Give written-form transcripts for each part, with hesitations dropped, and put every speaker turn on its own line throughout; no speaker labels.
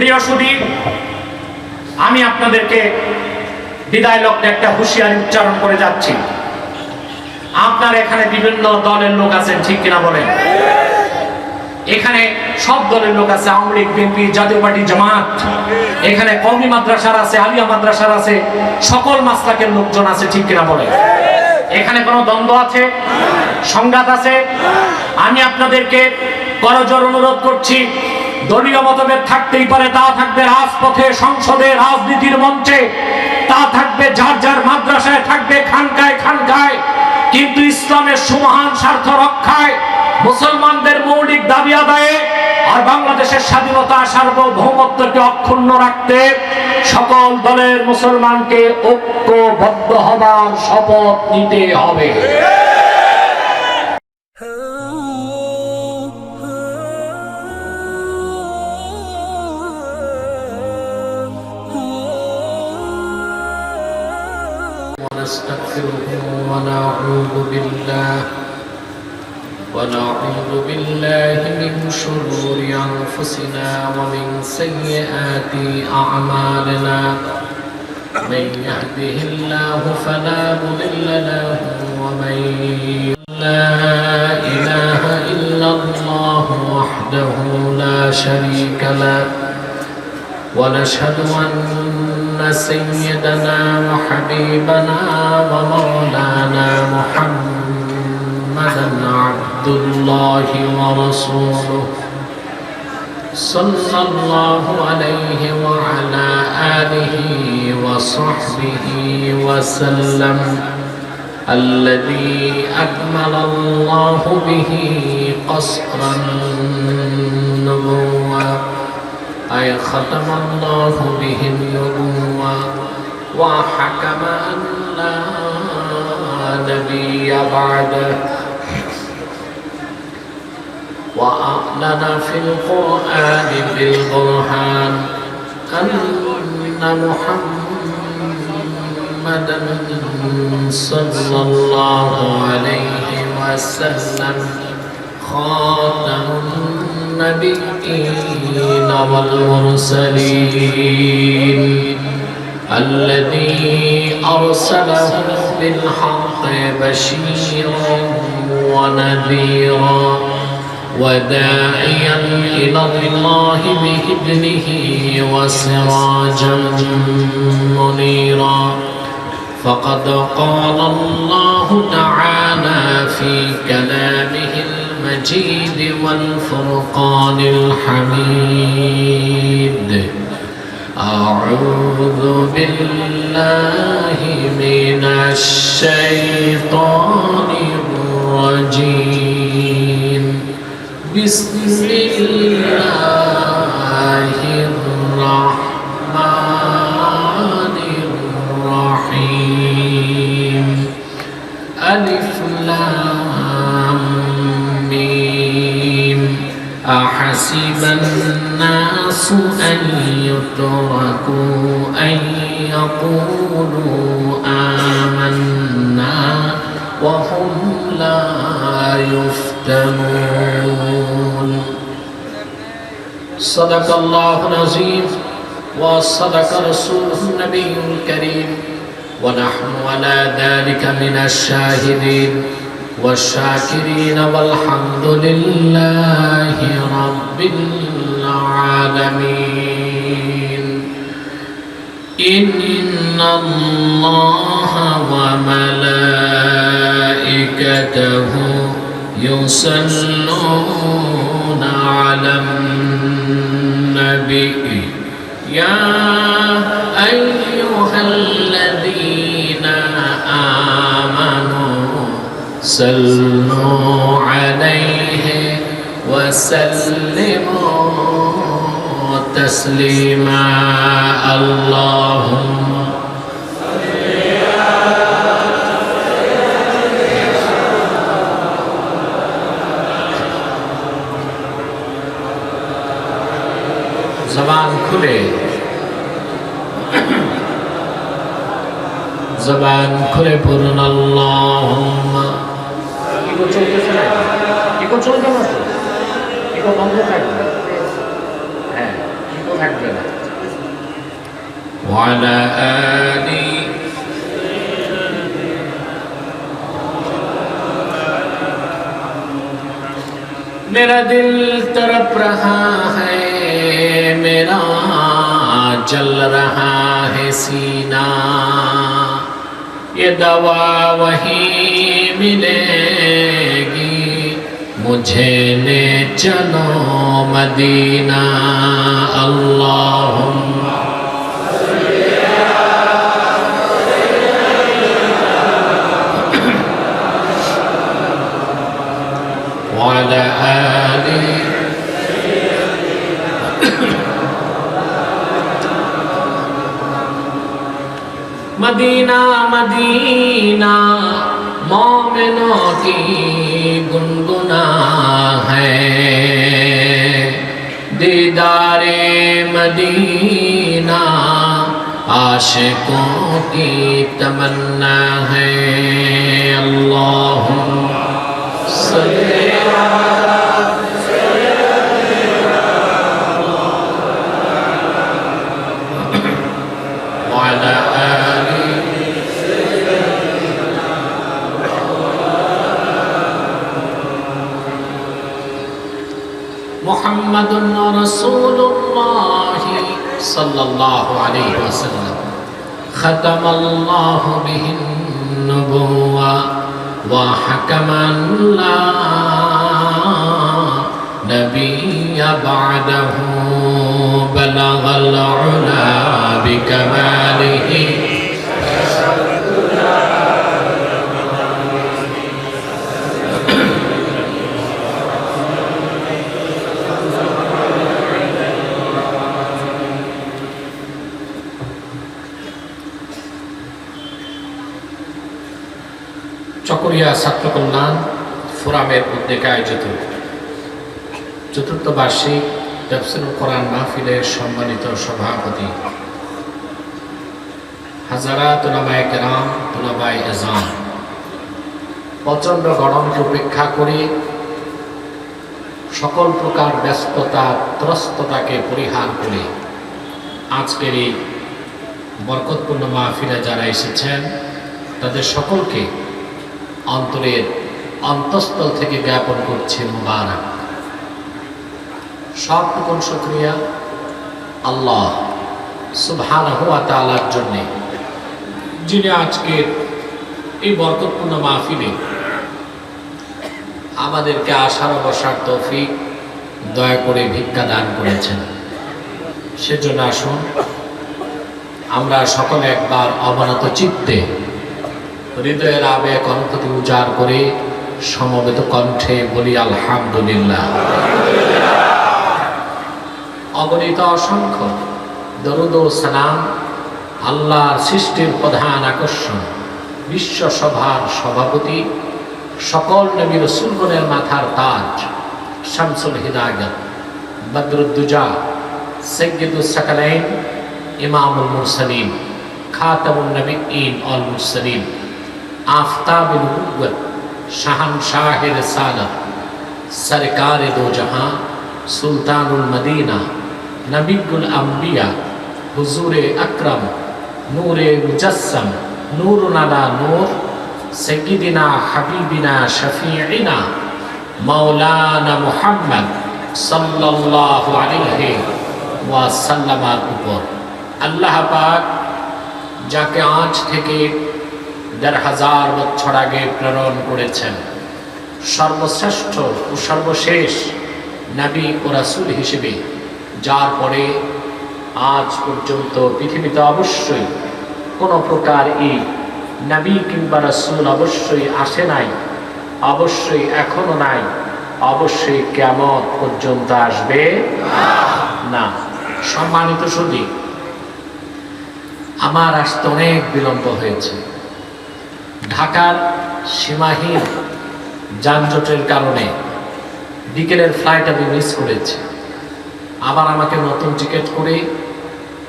প্রিয় সুধী, আমি আপনাদেরকে বিদায় লগ্নে একটা হুঁশিয়ারি উচ্চারণ করে যাচ্ছি। আপনার এখানে বিভিন্ন দলের লোক আছেন, ঠিক কিনা বলেন? এখানে সব দলের লোক আছে, আওয়ামী লীগ, বিএনপি, জাতীয় পার্টি, জামাত। এখানে কওমি মাদ্রাসার আছে, আলিয়া মাদ্রাসার আছে, সকল মাসলাকের লোকজন আছে, ঠিক কিনা বলেন? এখানে কোনো দ্বন্দ্ব আছে, সংঘাত আছে? আমি আপনাদেরকে করজোড়ে অনুরোধ করছি, দলীয় মতভেদ থাকতেই পারে, তা থাকবে রাজপথে, সংসদে, রাজনীতির মঞ্চে, তা থাকবে যার যার মাদ্রাসায়, থাকবে খানকায় খানকায়, কিন্তু ইসলামের সুমহান স্বার্থ রক্ষায়, মুসলমানদের মৌলিক দাবি আদায়ে আর বাংলাদেশের স্বাধীনতা, সার্বভৌমত্বকে অক্ষুণ্ণ রাখতে সকল দলের মুসলমানকে ঐক্যবদ্ধ হবার শপথ নিতে হবে।
ونعوذ بالله من شرور أنفسنا ومن سيئات أعمالنا من يهده الله فلا مضل له ومن لا إله إلا الله وحده لا شريك له ونشهد أن سيدنا وحبيبنا ومولانا محمدا عبد الله ورسوله صلى الله عليه وعلى آله وصحبه وسلم الذي أكمل الله به قصر النبوة أي ختم الله به النبوة وحكم أن لا نبي بعده وأعلن في القرآن بالبرهان أن محمدا صلى الله عليه وسلم خاتم النبيين والمرسلين الذي أرسله بالحق بشيرا ونذيرا وداعيا إلى الله بإذنه وسراجا منيرا فقد قال الله تعالى في كلامه المجيد والفرقان الحميد أعوذ بالله من الشيطان الرجيم بسم الله الرحمن الرحيم ألف لام ميم أحسب الناس أن يتركوا أن يقولوا آمنا وهم لا يفتنون صدق الله العظيم وصدق رسوله النبي الكريم ونحن على ذلك من الشاهدين والشاكرين والحمد لله رب العالمين إن الله وملائكته يصلون على النبي يا أيها الذين آمنوا صلوا عليه وسلموا تسليما اللهم زبان খুলে জবান খুলে পড়ুন আল্লাহুম্মা।
ইকো চলতেছে না, ইকো চলবে না তো, ইকো বন্ধ থাকবে। হ্যাঁ, ইকো থাকবে। থাকবে না।
وعلى آل मेरा दिल तड़प रहा है, मेरा जल रहा है सीना, ये दवा वहीं मिलेगी, मुझे ले चलो मदीना। अल्लाहुम्मा وعلى آل मदीना मदीना मोमिनों की गुनगुना है, दीदारे मदीना आशिकों की तमन्ना है। अल्लाहुम्मा सल्ली وعلى آل محمد رسول الله صلى الله عليه وسلم ختم الله به النبوة وحكم لا نبي بعده بلغ العلا بكماله চকরিয়া ছাত্র কল্যাণ ফোরামের উদ্যোগে আয়োজিত চতুর্থ বার্ষিক তাফসীরুল কোরআন মাহফিলের সম্মানিত সভাপতি হাজারাত উলামায়ে কেরাম, তুলাবায়ে এজাম, প্রচণ্ড গরমকে উপেক্ষা করে সকল প্রকার ব্যস্ততা ত্রস্ততাকে পরিহার করে আজকের এই বরকতপূর্ণ মাহফিলে যারা এসেছেন তাদের সকলকে অন্তরের অন্তঃস্থল থেকে জ্ঞাপন করছি মুবারক। সবটুকুন শুকরিয়া আল্লাহ সুবহানাহু ওয়া তাআলার জন্য, যিনি আজকের এই বরকতপূর্ণ মাহফিলে আমাদেরকে আসার বসার তৌফিক দয়া করে ভিক্ষা দান করেছেন। সেজন্য আসুন আমরা সকলে একবার অবনত চিত্তে হৃদয়ের আবেগ অনুভূতি উজাড় করে সমবেত কণ্ঠে বলি আলহামদুলিল্লাহ। অগণিত অসংখ্য দরুদ ও সালাম আল্লাহর সৃষ্টির প্রধান আকর্ষণ, বিশ্বসভার সভাপতি, সকল নবী রাসূলগণের মাথার তাজ, শামসুল হিদায়াত, বদরুদ্দুজা, সাইয়্যিদুস সাকালাইন, ইমামুল মুরসালিন, খাতামুন নবিয়্যিন ওয়াল মুরসালিন, আফতাবুল নুবুওয়াত, শাহানশাহে রিসালাত, সরকারে দো জাহাঁ, সুলতানুল মদিনা, নবিয়ুল আম্বিয়া, হুজুরে আকরাম, নূরে মুজাসসাম, নূরুন আলা নূর, সাইয়্যিদিনা হাবিবিনা শফিঈনা মাওলানা মুহাম্মদ সাল্লাল্লাহু আলাইহি ওয়াসাল্লামের উপর আল্লাহ পাক যাকে আজ থেকে ১,৫০০ বছর আগে প্রেরণ করেছেন, সর্বশ্রেষ্ঠ ও সর্বশেষ নবী ও রাসূল হিসেবে, যার পরে আজ পর্যন্ত পৃথিবীতে অবশ্যই কোনো প্রকার এই নবী কিংবা রাসূল অবশ্যই আসে নাই, অবশ্যই এখনো নাই, অবশ্যই কিয়ামত পর্যন্ত আসবে না। সম্মানিত সুধী, আমার আসতে অনেক বিলম্ব হয়েছে। ঢাকার সীমাহীন যানজটের কারণে বিকেলের ফ্লাইট আমি মিস করেছি। আবার আমাকে নতুন টিকিট করে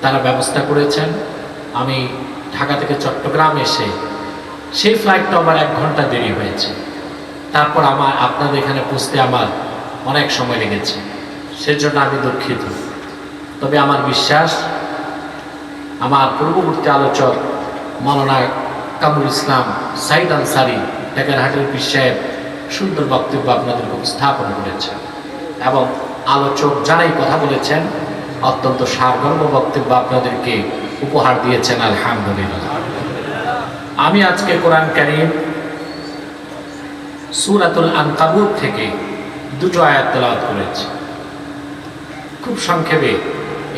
তারা ব্যবস্থা করেছেন। আমি ঢাকা থেকে চট্টগ্রাম এসে সেই ফ্লাইটটা আবার 1 ঘন্টা দেরি হয়েছে। তারপর আপনাদের এখানে পৌঁছতে আমার অনেক সময় লেগেছে, সেজন্য আমি দুঃখিত। তবে আমার বিশ্বাস আমার পূর্ববর্তী আলোচক মাওলানা কামরুল ইসলাম সাইদ আনসারী টেকেরহাটের পীর সাহেব সুন্দর বক্তব্য আপনাদেরকে উপস্থাপন করেছেন এবং আলোচক যারাই কথা বলেছেন অত্যন্ত সারগর্ভ বক্তব্য আপনাদেরকে উপহার দিয়েছেন, আলহামদুলিল্লাহ। আমি আজকে কোরআন কারীম সূরাতুল আনকাবুত থেকে দুটো আয়াত তেলাওয়াত করেছি। খুব সংক্ষেপে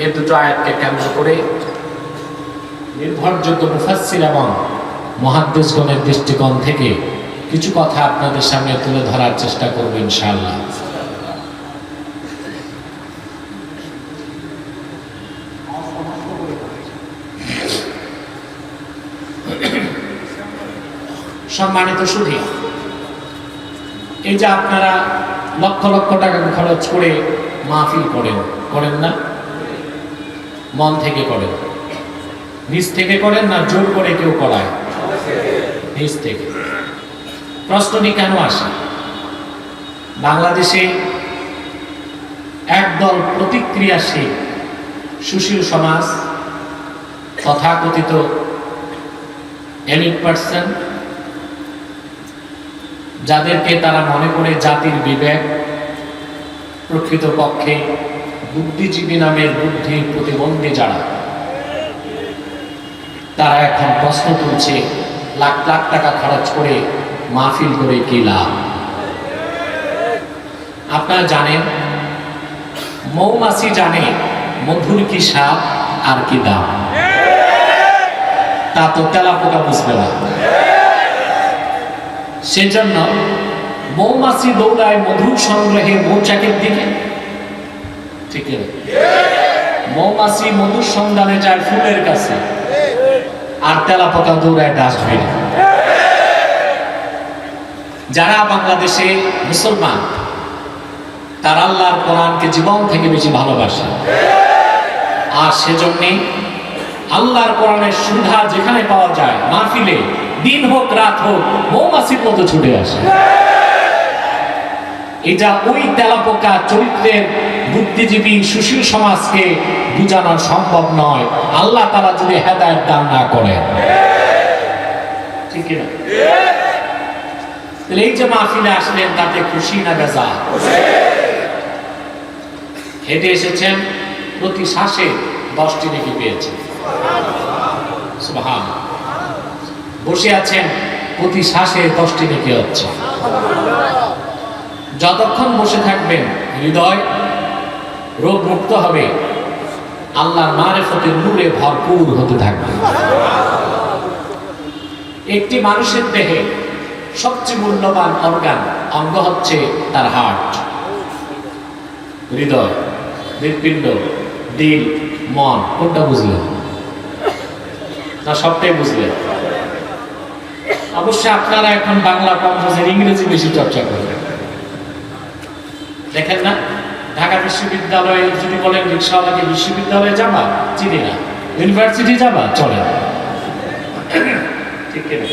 এই দুটো আয়াতকে কেন্দ্র করে নির্ভরযোগ্য মুফাসসির এবং মুহাদ্দিসগণের দৃষ্টিকোণ থেকে কিছু কথা আপনাদের সামনে তুলে ধরার চেষ্টা করব ইনশাআল্লাহ। সম্মানিত সুধী, এই যে আপনারা লক্ষ লক্ষ টাকা খরচ করে মাহফিল করেন না? মন থেকে করেন, নিজ থেকে করেন না জোর করে কেউ করায়? নিজ থেকে। প্রশ্নটি কেন আসে? বাংলাদেশে একদল প্রতিক্রিয়াশীল সুশীল সমাজ, তথাকথিত এলিট পার্সন, যাদেরকে তারা মনে করে জাতির বিবেক, প্রকৃতপক্ষে বুদ্ধিজীবী নামের বুদ্ধি প্রতিবন্ধী যারা, তারা এখন প্রশ্ন তুলছে লাখ লাখ টাকা খরচ করে মাহফিল করে কি লাভ? আপনারা জানেন, মৌমাছি জানে মধুর কি স্বাদ আর কি দাম, তা তো তেলাপোকা বুঝবে না। সেজন্য মৌমাছি দৌড়ায় মধুর সংগ্রহে মৌচাকের দিকে, ঠিক না? মৌমাছি মধুর সন্ধানে যায় ফুলের কাছে, আর তেলাপোকা দৌড়ায় ডাস্টবিনে। যারা বাংলাদেশে মুসলমান, তারা আল্লাহর কোরআনকে জীবন থেকে বেশি ভালোবাসে, আর সেজন্যে আল্লাহর কোরআনের সুধা যেখানে পাওয়া যায় মাহফিলে দিন হোক রাত হোক মৌমাছির মতো ছুটে আসে। এটা ওই তেলাপোকা চরিত্রের বুদ্ধিজীবী সুশীল সমাজকে বুঝানো সম্ভব নয়, আল্লাহ তাআলা যদি হেদায়েত দান না করেন, ঠিক না? এই যে মাহফিলে আসলেন, তাতে খুশি না বেজা? হেঁটে এসেছেন, প্রতি শ্বাসে 10টি নেকি পেয়েছেন, সুবহান। বসে আছেন, প্রতি শ্বাসে 10টি নেকি হচ্ছে। যতক্ষণ বসে থাকবেন হৃদয় রোগ মুক্ত হবে, আল্লাহর মারিফতের নূরে ভরপুর হতে থাকবে। একটি মানুষের দেহে সবচেয়ে মূল্যবান অঙ্গ হচ্ছে তার হার্ট, হৃদয়, হৃৎপিণ্ড, দিল, মন। কোনটা বুঝলেন না? সবটাই বুঝলেন? অবশ্যই আপনারা এখন বাংলা কম বোঝেন, ইংরেজি বেশি চর্চা করবেন। দেখেন না, ঢাকা বিশ্ববিদ্যালয়ে যদি বলেন রিক্সাওয়ালাকে বিশ্ববিদ্যালয়ে যাবা, চিনি না, ইউনিভার্সিটি যাবা, চলে না, ঠিক না?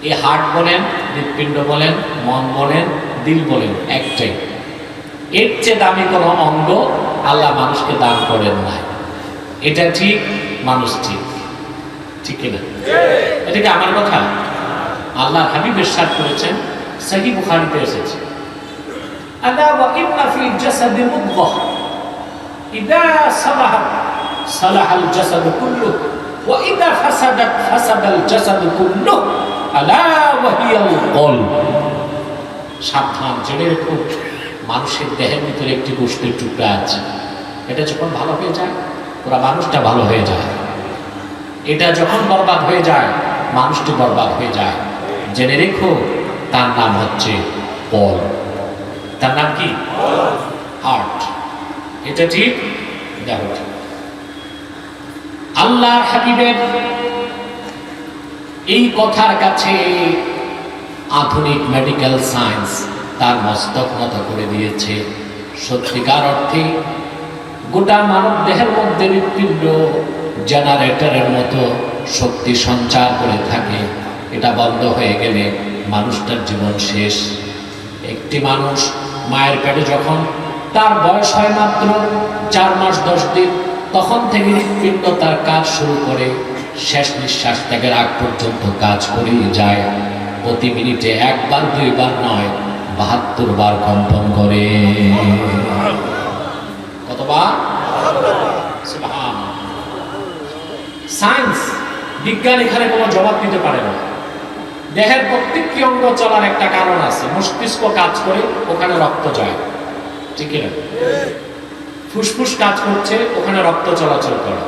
এই হার্ট বলেন, হৃৎপিণ্ড বলেন, মন বলেন, দিল বলেন, একটাই। এর চেয়ে দামি কোনো অঙ্গ আল্লাহ মানুষকে দান করেন নাই। এটা ঠিক, মানুষ ঠিক, ঠিক না? এটা কি আমার কথা? আল্লাহ হাবিব ইরশাদ করেছেন, সহিহ বুখারীতে এসেছে, আলা ওয়া ইন্না ফিল জাসাদি মুদগাহ ইযা সালাহাত সালাহাল জাসাদু কুল্লুহু ওয়া ইযা ফাসাদাত ফাসাদাল জাসাদু কুল্লুহু আলা ওয়া হিয়াল কলব। সাবধান, জেনে রেখো, মানুষের দেহের ভিতরে একটি গোশতের টুকরা আছে, এটা যখন ভালো হয়ে যায় পুরো মানুষটা ভালো হয়ে যায়, এটা যখন বরবাদ হয়ে যায় মানুষটি বরবাদ হয়ে যায়। জেনে রেখো, তার নাম হচ্ছে কলব। তার নাম কি? হার্ট। এটা ঠিক, দেখো ঠিক। আল্লাহর হাবিবের এই কথার কাছে আধুনিক মেডিকেল সায়েন্স তার মস্তক নত করে দিয়েছে। সত্যিকার অর্থে গোটা মানব দেহের মধ্যে হৃৎপিণ্ড জেনারেটরের মতো শক্তি সঞ্চার করে থাকে, এটা বন্ধ হয়ে গেলে মানুষটার জীবন শেষ। একটি মানুষ মায়ের পেটে যখন তার বয়স হয় মাত্র 4 মাস 10 দিন, তখন থেকে হৃৎপিণ্ড তার কাজ শুরু করে, শেষ নিঃশ্বাস ত্যাগের আগ পর্যন্ত কাজ করেই যায়। প্রতি মিনিটে 1 বার 2 বার নয়, 72 বার কম্পন করে। কতবার? সায়েন্স, বিজ্ঞান এখানে কোনো জবাব দিতে পারে না। দেহের প্রত্যেকটি অঙ্গ চলার একটা কারণ আছে। মস্তিষ্ক কাজ করে, ওখানে রক্ত যায়, ঠিক না? ফুসফুস কাজ করছে, ওখানে রক্ত চলাচল করে।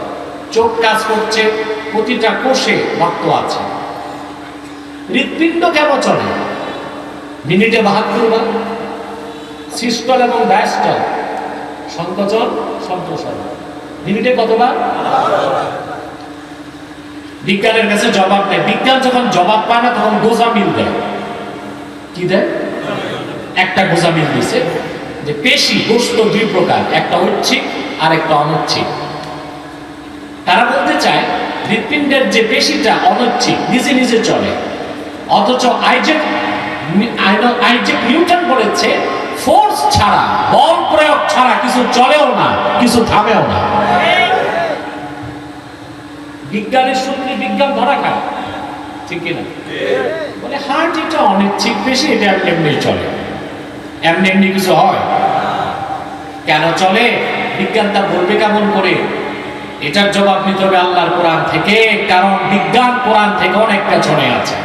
চোখ কাজ করছে, প্রতিটা কোষে রক্ত আছে। হৃৎপিণ্ড কেন চলে? মিনিটে 72 বার। সিস্টল এবং ডায়াস্টল, সংকোচন সম্প্রসারণ, মিনিটে কতবার? বিজ্ঞানের কাছে জবাব নেই। বিজ্ঞান যখন জবাব পায় না, তখন গোজা মিল দেয়। কি দেয়? একটা গোজা মিল দিছে যে পেশি, গোস্ত 2 প্রকার, একটা ঐচ্ছিক আর একটা অনৈচ্ছিক। তারা বলতে চায় হৃৎপিণ্ডের যে পেশিটা অনৈচ্ছিক, নিজে নিজে চলে, অথচ আইজ্যাক নিউটন বলেছে ফোর্স ছাড়া, বল প্রয়োগ ছাড়া কিছু চলেও না, কিছু থামেও না। বিজ্ঞানের সঙ্গে বিজ্ঞান ধরা খায়, ঠিক কিনা? বলে হার্ট এটা অনিচ্ছিক পেশি, এটা এমনি চলে, এমনি কিছু হয়। কেন চলে? বিজ্ঞান তা বলবে কেমন করে? এটার জবাব নিতে হবে আল্লাহর কোরআন থেকে, কারণ বিজ্ঞান কোরআন থেকে অনেক পেছনে আছে।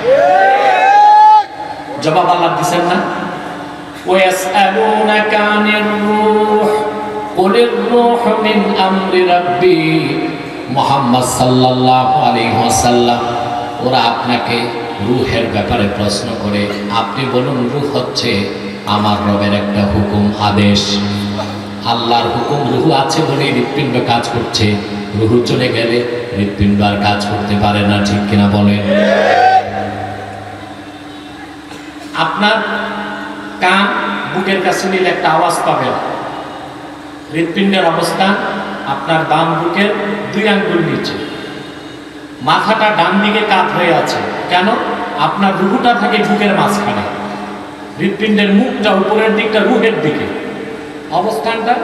জবাব আল্লাহ দিচ্ছেন না? ওয়াসআলুনাকা আনির রূহ কুলির রূহু মিন আমরি রাব্বি। মুহাম্মদ সাল্লাল্লাহু আলাইহি ওয়াসাল্লাম, ওরা আপনাকে রূহের ব্যাপারে প্রশ্ন করে, আপনি বলুন রূহ হচ্ছে আমার রবের একটা হুকুম, আদেশ। আল্লাহর হুকুম, রূহ আছে বলেই হৃৎপিণ্ড কাজ করছে। রূহ চলে গেলে হৃৎপিণ্ড আর কাজ করতে পারে না, ঠিক কিনা বলেন? আপনার কান বুকের কাছে নিলে একটা আওয়াজ পাবেন। হৃৎপিণ্ডের অবস্থান আপনার বাম বুকের 2 আঙ্গুল নিচে। মাথাটা ডান দিকে কাত হয়ে আছে, কেন? আপনার রুহুটা থাকে বুকের মাঝখানে, হৃৎপিণ্ডের মুখটা উপরের দিকটা রুহের দিকে, অবস্থানটা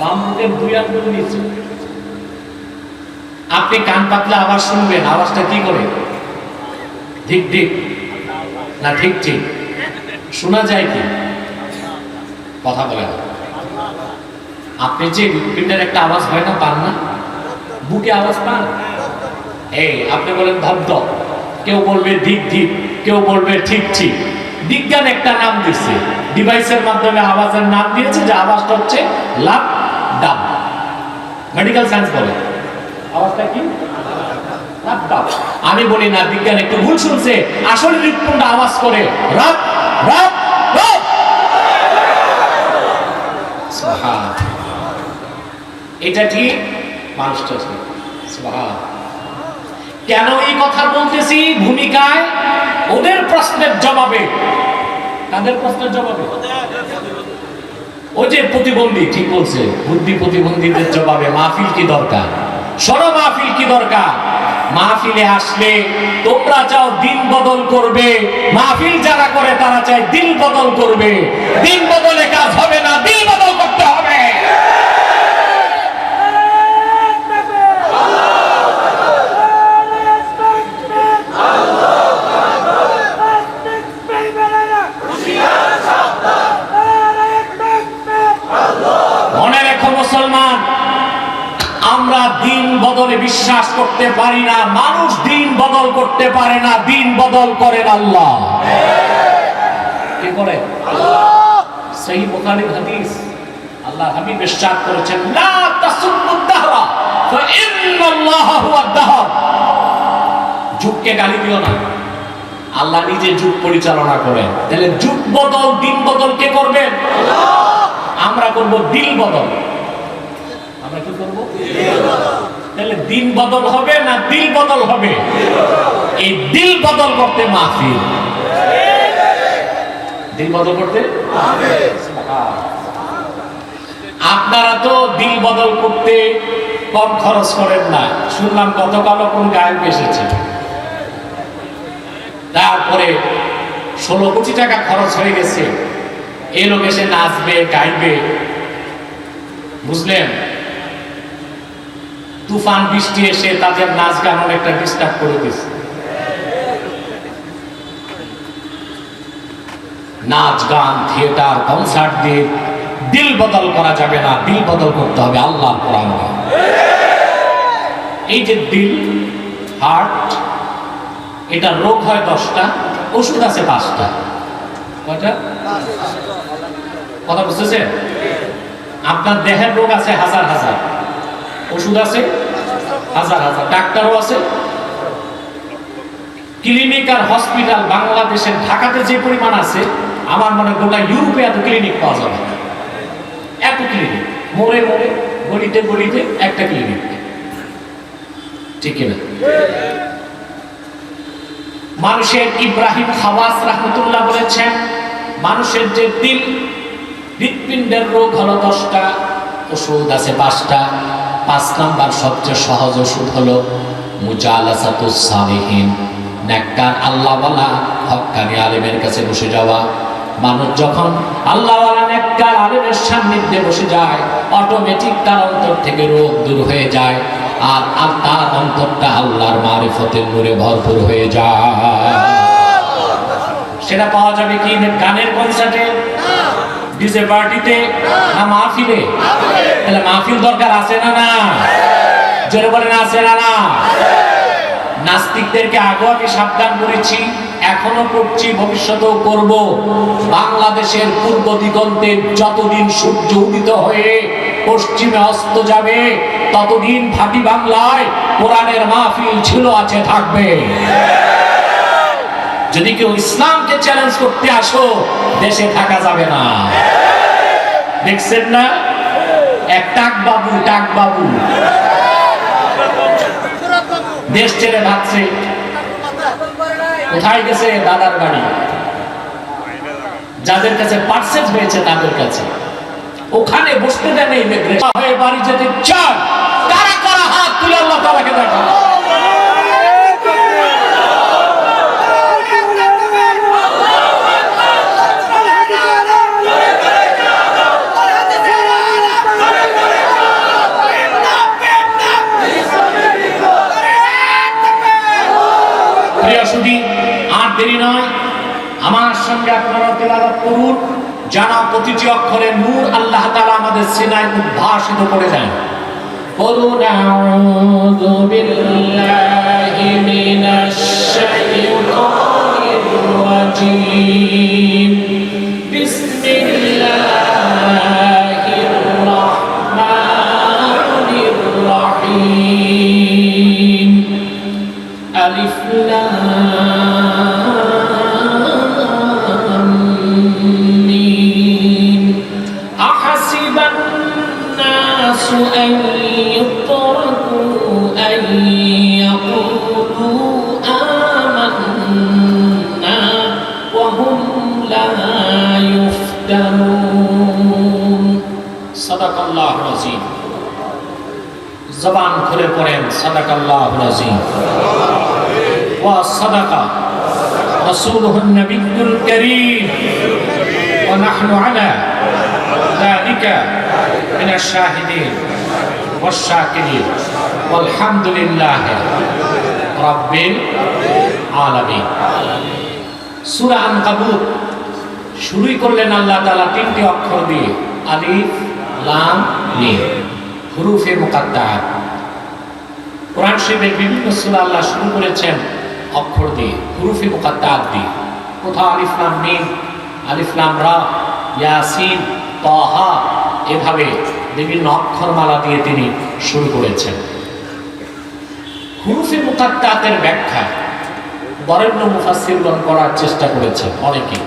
বাম বুকের 2 আঙ্গুল নিচে। আপনি কান পাতলে আওয়াজ শুনবেন, আওয়াজটা কি করে? ঠিক ঠিক না ঠিক ঠিক শোনা যায় কি? কথা বলেন। আপনি যে হৃৎপিণ্ডের একটা আওয়াজ হয় না, পান না? বুকে আওয়াজ পান? এই আপনি বলেন ধপ ধপ, কেউ বলবে ধিক ধিক, কেউ বলবে ঠিক ঠিক। বিজ্ঞান একটা নাম দিচ্ছে, ডিভাইসের মাধ্যমে আওয়াজের নাম দিয়েছে, যে আওয়াজটা হচ্ছে লাপ ডাব। মেডিকেল সায়েন্স বলে আওয়াজটা কি? লাপ ডাব। আমি বলি না, বিজ্ঞান একটু ভুল শুনছে। আসলে হৃৎপিণ্ড আওয়াজ করে রাপ রাপ রাপ। এটা ঠিক, মানুষটা ঠিক। কেন এই কথা বলতেছি? ভূমিকায় ওদের প্রশ্নের জবাবে। তাদের প্রশ্নের জবাবে ওই যে প্রতিবন্ধী ঠিক বলছে, বুদ্ধি প্রতিবন্ধীদের জবাবে মাহফিল কি দরকার? সরো মাহফিল কি দরকার? মাহফিলে আসলে তোমরা চাও দিন বদল করবে, মাহফিল যারা করে তারা চায় দিল বদল করবে। দিন বদলে কাজ হবে না, দিল বদল করতে হবে। মনে রেখো মুসলমান, আমরা দিন বদলে বিশ্বাস করতে পারি না। মানুষ দিন বদল করতে পারে না, দিন বদল করেন আল্লাহ। কি করে? সহিহ বুখারীর হাদিস, আল্লাহ হাবিব ইরশাদ করেছেন, লা তাসুব্বুদ দাহরা ফা ইন্নাল্লাহা হুয়াদ দাহর। যুগকে গালি দিও না, আল্লাহ নিজে যুগ পরিচালনা করেন। তাহলে যুগ বদল, দিন বদল কে করবেন? আমরা করব দিল বদল। আমরা কি করব? তাহলে দিন বদল হবে না দিল বদল হবে? এই দিল বদল করতে মাহফিল, দিল বদল করতে আপনারা তো দিল বদল করতে কম খরচ করেন না। শুনলাম গতকালও কোন গায়ক এসেছে, তারপরে 16 কোটি টাকা খরচ হয়ে গেছে।
এই লোক এসে নাচবে গাইবে, বুঝলেন? তুফান বৃষ্টি এসে তাদের নাচ গান অনেকটা ডিস্টার্ব করে দিচ্ছে। নাচ গান থিয়েটার কনসার্ট দিয়ে দিল বদল করা যাবে না, দিল বদল করতে হবে আল্লাহর কোরআন দিয়ে। এই যে দিল, হার্ট, এটা রোগ হয় 10টা, ওষুধ আছে 5টা। কয়টা? কথা বুঝতেছেন? আপনার দেহের রোগ আছে হাজার হাজার, ওষুধ আছে হাজার হাজার, ডাক্তারও আছে। ক্লিনিক আর হসপিটাল বাংলাদেশের ঢাকাতে যে পরিমাণ আছে, আমার মনে হয় গোটা ইউরোপে এত ক্লিনিক পাওয়া যাবে না। এত ক্লিনিক, মোড়ে মোড়ে, গলিতে গলিতে একটা ক্লিনিক, ঠিক কিনা? মানুষের ইব্রাহিম খাওয়াস রাহমাতুল্লাহ বলেছেন, মানুষের যে দিল, হৃৎপিণ্ডের রোগ হলো 10টা, ওষুধ আছে 5টা। 5 নাম্বার সবচেয়ে সহজ ওষুধ হলো মুজালাসাতুস সালিহিন, নেককার আল্লাহওয়ালা হক্কানি আলেমের কাছে বসে যাওয়া। মানুষ যখন আল্লাহওয়ালা নেককার আলেমের সান্নিধ্যে বসে যায়, অটোমেটিক তার অন্তর থেকে রোগ দূর হয়ে যায়, আর তার অন্তরটা আল্লাহর মারিফতের নূরে ভরপুর হয়ে যায়। সেটা পাওয়া যাবে কি গানের কনসার্টে, ডিজে পার্টিতে, না মাহফিলে? তাহলে মাহফিল দরকার আছে না না? জোরে বলেন আছে না না? নাস্তিকদেরকে আগেও আমি সাবধান করেছি, এখনো করছি, ভবিষ্যতেও করব। বাংলাদেশের পূর্ব দিগন্তে যতদিন সূর্য উদিত হয়ে পশ্চিমে অস্ত যাবে, ততদিন ভাটি বাংলায় কোরআনের মাহফিল ছিল, আছে, থাকবে। যদি কেউ ইসলামকে চ্যালেঞ্জ করতে আসো, দেশে থাকা যাবে না। দেখছেন না এক টাক বাবু দেশ ছেড়ে ভাগছে, কোথায় গেছে? দাদার বাড়ি। যাদের কাছে পার্সেল হয়েছে তাদের কাছে, ওখানে বসতে দেন। এই হয়ে বাড়ি যেতে চান, কারা কারা হাত তুলে আল্লাহ তাআলাকে দেখা। আর দেরি নয়, আমার সঙ্গে আপনারা তেলাওয়াত করুন, জানা প্রতিটি অক্ষরে নূর আল্লাহ তাআলা আমাদের সিনায় উদ্ভাসিত করে দেন। বলুন আউযু বিল্লাহি মিনাশ শাইতানির রাজীম, বিসমিল্লাহির রাহমানির রাহিম। আলিফ লাম মিম। আহাসিবান নাসু আন ইউতরাকু আন ইয়াকুলু আমান্না ওয়া হুম লা ইফতানুন। সাদাকাল্লাহুল আযীম। জবান খুলে পড়েন সাদাকাল্লাহুল আযীম। وصدق رسوله النبي الكريم ونحن على ذلك من الشاهدين والشاكرين والحمد لله رب العالمين। সূরা আনকাবুত শুরুই করলেন আল্লাহ তাআলা 3টি অক্ষর দিয়ে, আলিফ লাম মিম, হুরুফে মুকাত্তাআত। কোরআন শরীফের বিভিন্ন সূরা আল্লাহ শুরু করেছেন অক্ষর দিয়ে, হুরুফে মুকাত্তাআত দিয়ে। কোথাও আলিফ লাম মিম, আলিফ লাম রা, ইয়াসিন, তাহা, এভাবে বিভিন্ন অক্ষরমালা দিয়ে তিনি শুরু করেছেন। হুরুফে মুকাত্তাআতের ব্যাখ্যা বরেণ্য মুফাসসিরগণ করার চেষ্টা করেছেন অনেকে,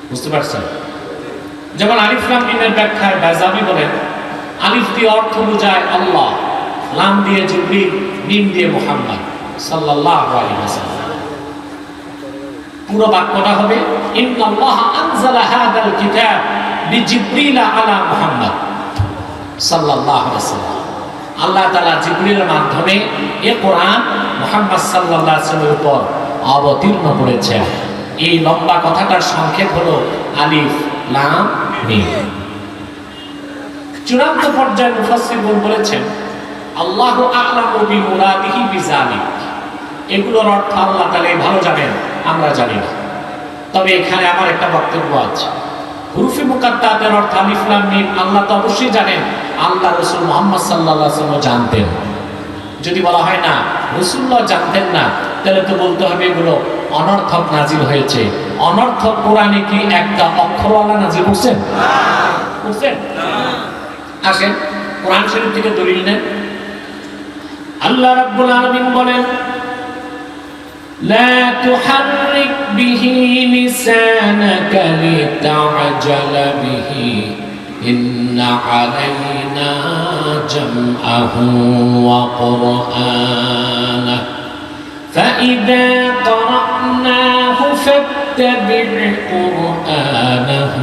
বুঝতে পারছেন? যেমন আলিফ লাম মিমের ব্যাখ্যায় বায়জাবি বলেন, আলিফ দিয়ে অর্থ বোঝায় আল্লাহ, লাম দিয়ে জিবরিল, মিম দিয়ে মুহাম্মদ সাল্লাল্লাহু আলাইহি ওয়াসাল্লাম। পুরো বাক্যটা হবে ইন্নাল্লাহ আনজালা হাদাল কিতাব বিজিবরিল আলা মুহাম্মদ সাল্লাল্লাহু আলাইহি ওয়াসাল্লাম। আল্লাহ তাআলা জিবরিলের মাধ্যমে এই কোরআন মুহাম্মদ সাল্লাল্লাহু আলাইহি ওয়াসাল্লামের উপর অবতীর্ণ করেছেন।
এই লম্বা কথাটার সংক্ষেপ হলো আলিফ লাম মিম। চূড়ান্ত পর্যায়ে মুফাসসিরগণ বলেছেন আল্লাহু আ'লামু বিমুরাদিহি বিযালিক, এগুলোর অর্থ আল্লাহ তাআলাই ভালো জানেন, আমরা জানি না। তবে এখানে আমার একটা বক্তব্য আছে। হুরুফে মুকাত্তাতের অর্থ আলিফ লাম মিম আল্লাহ তো অবশ্যই জানেন, আল্লাহ রাসূল মুহাম্মদ সাল্লাল্লাহু আলাইহি ওয়াসাল্লাম জানতেন। যদি বলা হয় না রাসূলুল্লাহ জানতেন না, তাহলে তো বলতে হবে এগুলো অনর্থক নাজিল হয়েছে। অনর্থক কোরআনে কি একটা অক্ষরওয়ালা নাজিল করছেন? করছেন? আসেন কোরআন শরীফ থেকে দলিল নেন। আল্লাহ রাব্বুল আলামিন বলেন لا تحرك به لسانك لتعجل به إن علينا جمعه وقرآنه فإذا قرأناه فاتبع قرآنه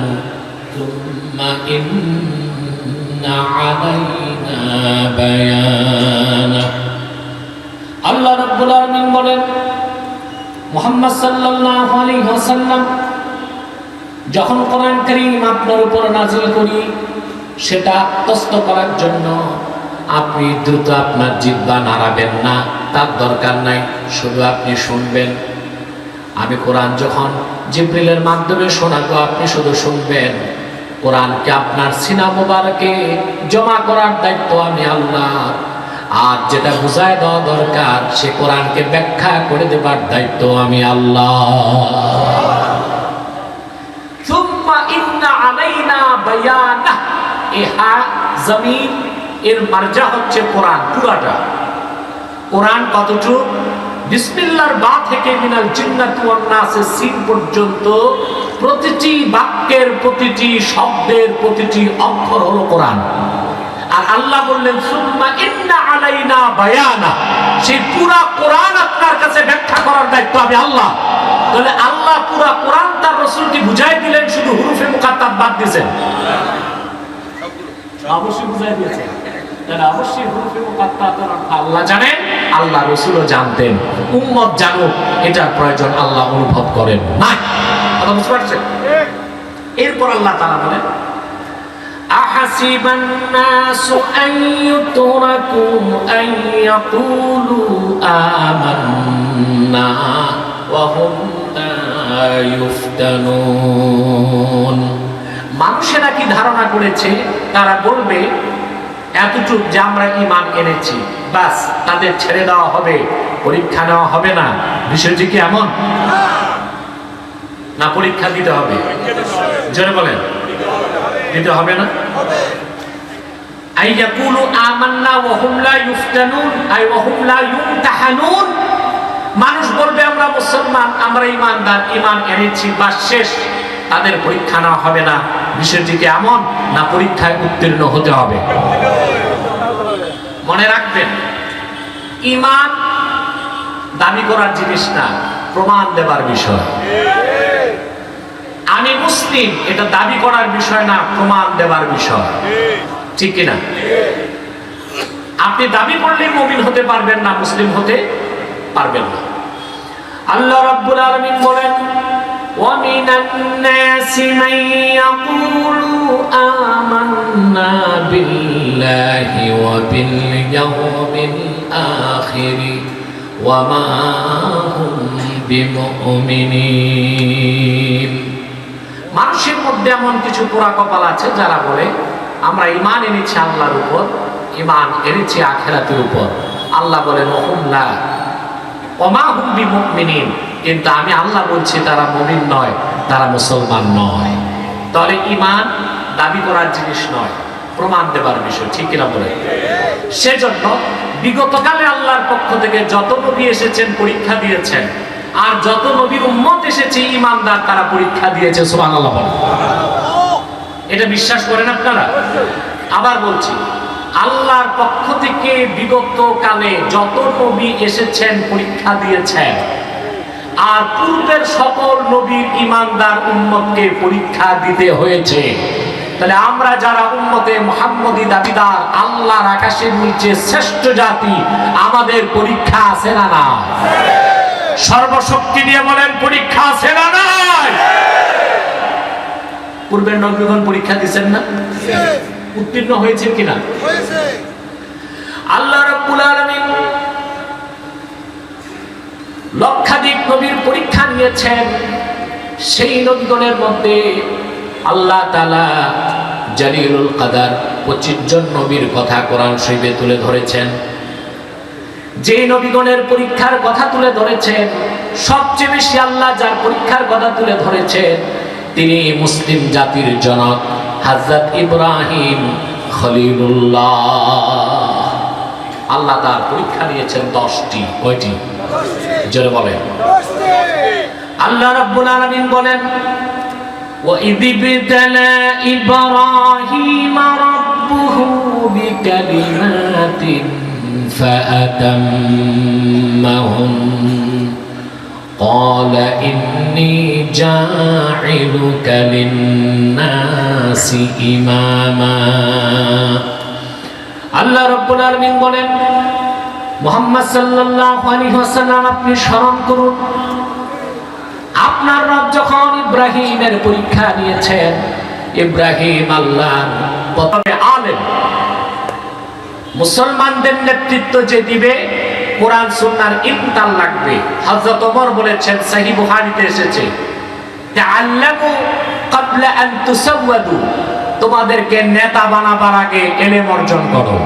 ثم إن علينا بيانه الله رب العالمين বলেন মুহাম্মদ সাল্লাল্লাহু আলাইহি ওয়াসাল্লাম যখন কোরআন কারীম আপনার উপর নাযিল করি, সেটা আত্মস্থ করার জন্য আপনি দ্রুত আপনার জিহ্বা নাড়াবেন না, তার দরকার নাই, শুধু আপনি শুনবেন। আমি কোরআন যখন জিবরিলের মাধ্যমে শোনাবো, আপনি শুধু শুনবেন। কোরআনকে আপনার সিনা মোবারকে জমা করার দায়িত্ব আমি আল্লাহ, আর যেটা বুঝায় দেওয়া দরকার সে কোরআনকে ব্যাখ্যা করে দেবার দায়িত্ব আমি আল্লাহ। সুম্মা ইন্না আলাইনা বায়ানা, ইহা জমিন এর মারজা হচ্ছে কোরআন পুরাটা। কোরআন কতটুকু? বিসমিল্লাহর বা থেকে মিনাল জিন্নাতি ওয়ান নাসের সিন পর্যন্ত প্রতিটি বাক্যের, প্রতিটি শব্দের, প্রতিটি অক্ষর হলো কোরআন। আর আল্লাহ বললেন সুম্মা ইন্না আলাইনা বায়ানা, সেই পুরা কোরআন আপনার কাছে ব্যাখ্যা করার দায়িত্ব আমি আল্লাহ। তাহলে আল্লাহ পুরা কোরআন তার রাসূলকে বুঝাই দিলেন, শুধু হুরুফে মুকাত্তাব বাদ দিয়েছেন? অবশ্যই বুঝাই দিয়েছেন। তাহলে অবশ্যই হুরুফে মুকাত্তাবের অর্থ আল্লাহ জানেন, আল্লাহ রাসূলও জানতেন। উম্মত জানুক এটার প্রয়োজন আল্লাহ অনুভব করেন না। কথা বুঝতে পারছেন? এরপর আল্লাহ তাআলা বলেন أحسب الناس أن يتركوا أن يقولوا آمنا وهم لا يفتنون। মানুষেরা কি ধারণা করেছে তারা বলবে এতটুক যে আমরা ঈমান এনেছি, বাস তাদের ছেড়ে দেওয়া হবে, পরীক্ষা নেওয়া হবে না? বিষয়টি কি এমন না? পরীক্ষা দিতে হবে। জোরে বলেন, দিতে হবে না? আইয়াকুলু আমান্না ওয়া হুম লা ইফতানুন, আই ওয়া হুম লা ইমতাহানুন। মানুষ বলবে আমরা মুসলমান, আমরা ঈমানদার, ঈমান এনেছি, বাস শেষ, তাদের পরীক্ষা নেওয়া হবে না। বিষয়টি কি এমন না? পরীক্ষায় উত্তীর্ণ হতে হবে। মনে রাখবেন, ঈমান দাবি করার জিনিস না, প্রমাণ দেবার বিষয়। আমি মুসলিম এটা দাবি করার বিষয় না, প্রমাণ দেবার বিষয়। ঠিক কিনা? আপনি দাবি করলেই মুমিন হতে পারবেন না, মুসলিম হতে পারবেন না। আল্লাহ রাব্বুল আলামিন বলেন ওয়া মিনান নাসি মান ইয়াকুলু আমান্না বিল্লাহি ওয়া বিল ইয়াউমিল আখির ওয়া মা হুম বিমুমিনিন। মানুষের মধ্যে এমন কিছু পোড়া কপাল আছে যারা বলে আমরা ঈমান এনেছি আল্লাহর উপর, ঈমান এনেছি আখিরাতের উপর। আল্লাহ বলেন ওয়া মা হুম বিমুমিনিন, কিন্তু আমি আল্লাহ বলছি তারা মুমিন নয়, তারা মুসলমান নয়। তাহলে ঈমান দাবি করার জিনিস নয়, প্রমাণ দেবার বিষয়। ঠিক কিনা বলে? সেজন্য বিগতকালে আল্লাহর পক্ষ থেকে যত নবী এসেছেন পরীক্ষা দিয়েছেন, আর যত নবীর উম্মত এসেছে ঈমানদার তারা পরীক্ষা দিয়েছে। সুবহানাল্লাহ বলেন। এটা বিশ্বাস করেন আপনারা? আবার বলছি, আল্লাহর পক্ষ থেকে বিগত কালে যত নবী এসেছেন পরীক্ষা দিয়েছেন, আর পূর্বের সকল নবীর ঈমানদার উম্মতকে পরীক্ষা দিতে হয়েছে। তাহলে আমরা যারা উম্মতে মুহাম্মদী দাবিদার, আল্লাহর আকাশের নিচে শ্রেষ্ঠ জাতি, আমাদের পরীক্ষা আছে না? না?
সর্বশক্তি দিয়ে বলেন পরীক্ষা আছে না নাই? পূর্বের নবীগণ পরীক্ষা দিচ্ছেন না? উত্তীর্ণ হয়েছেন কিনা? আল্লাহ রাব্বুল আলামিন লক্ষাধিক নবীর পরীক্ষা নিয়েছেন। সেই নবীগণের মধ্যে আল্লাহ তাআলা জালিলুল কাদার 25 জন নবীর কথা কোরআন শরীফে তুলে ধরেছেন। যে নবীগণের পরীক্ষার কথা তুলে ধরেছেন, সবচেয়ে বেশি আল্লাহ যার পরীক্ষার কথা তুলে ধরেছেন তিনি মুসলিম জাতির জনক হযরত ইব্রাহিম খলিলুল্লাহ। আল্লাহ তার পরীক্ষা নিয়েছেন 10টি। কয়টি? জোরে বলেন। আল্লাহ রাব্বুল আলামিন বলেন وَإِذِ ابْتَلَى إِبْرَاهِيمَ رَبُّهُ بِكَلِمَاتٍ فَأَتَمَّهُنَّ قَالَ إِنِّي جَاعِلُكَ لِلنَّاسِ إِمَامًا। আল্লাহ রাব্বুল আলামিন বলেন মুহাম্মদ সাল্লাল্লাহু আলাইহি ওয়াসাল্লাম আপনি স্মরণ করুন, আপনার রব যখন ইব্রাহিমের পরীক্ষা নিয়েছেন, ইব্রাহিম আল্লাহর প্রথমে আলেম, মুসলমানদের নেতৃত্ব যে দিবে কোরআন সুন্নাহর ইমতান লাগবে। হযরত ওমর বলেছেন, সহিহ বুখারীতে এসেছে, তাআল্লামু ক্বাবলা আন তুসাওয়াদু, তোমাদেরকে নেতা বানাবার আগে ইলম অর্জন করো।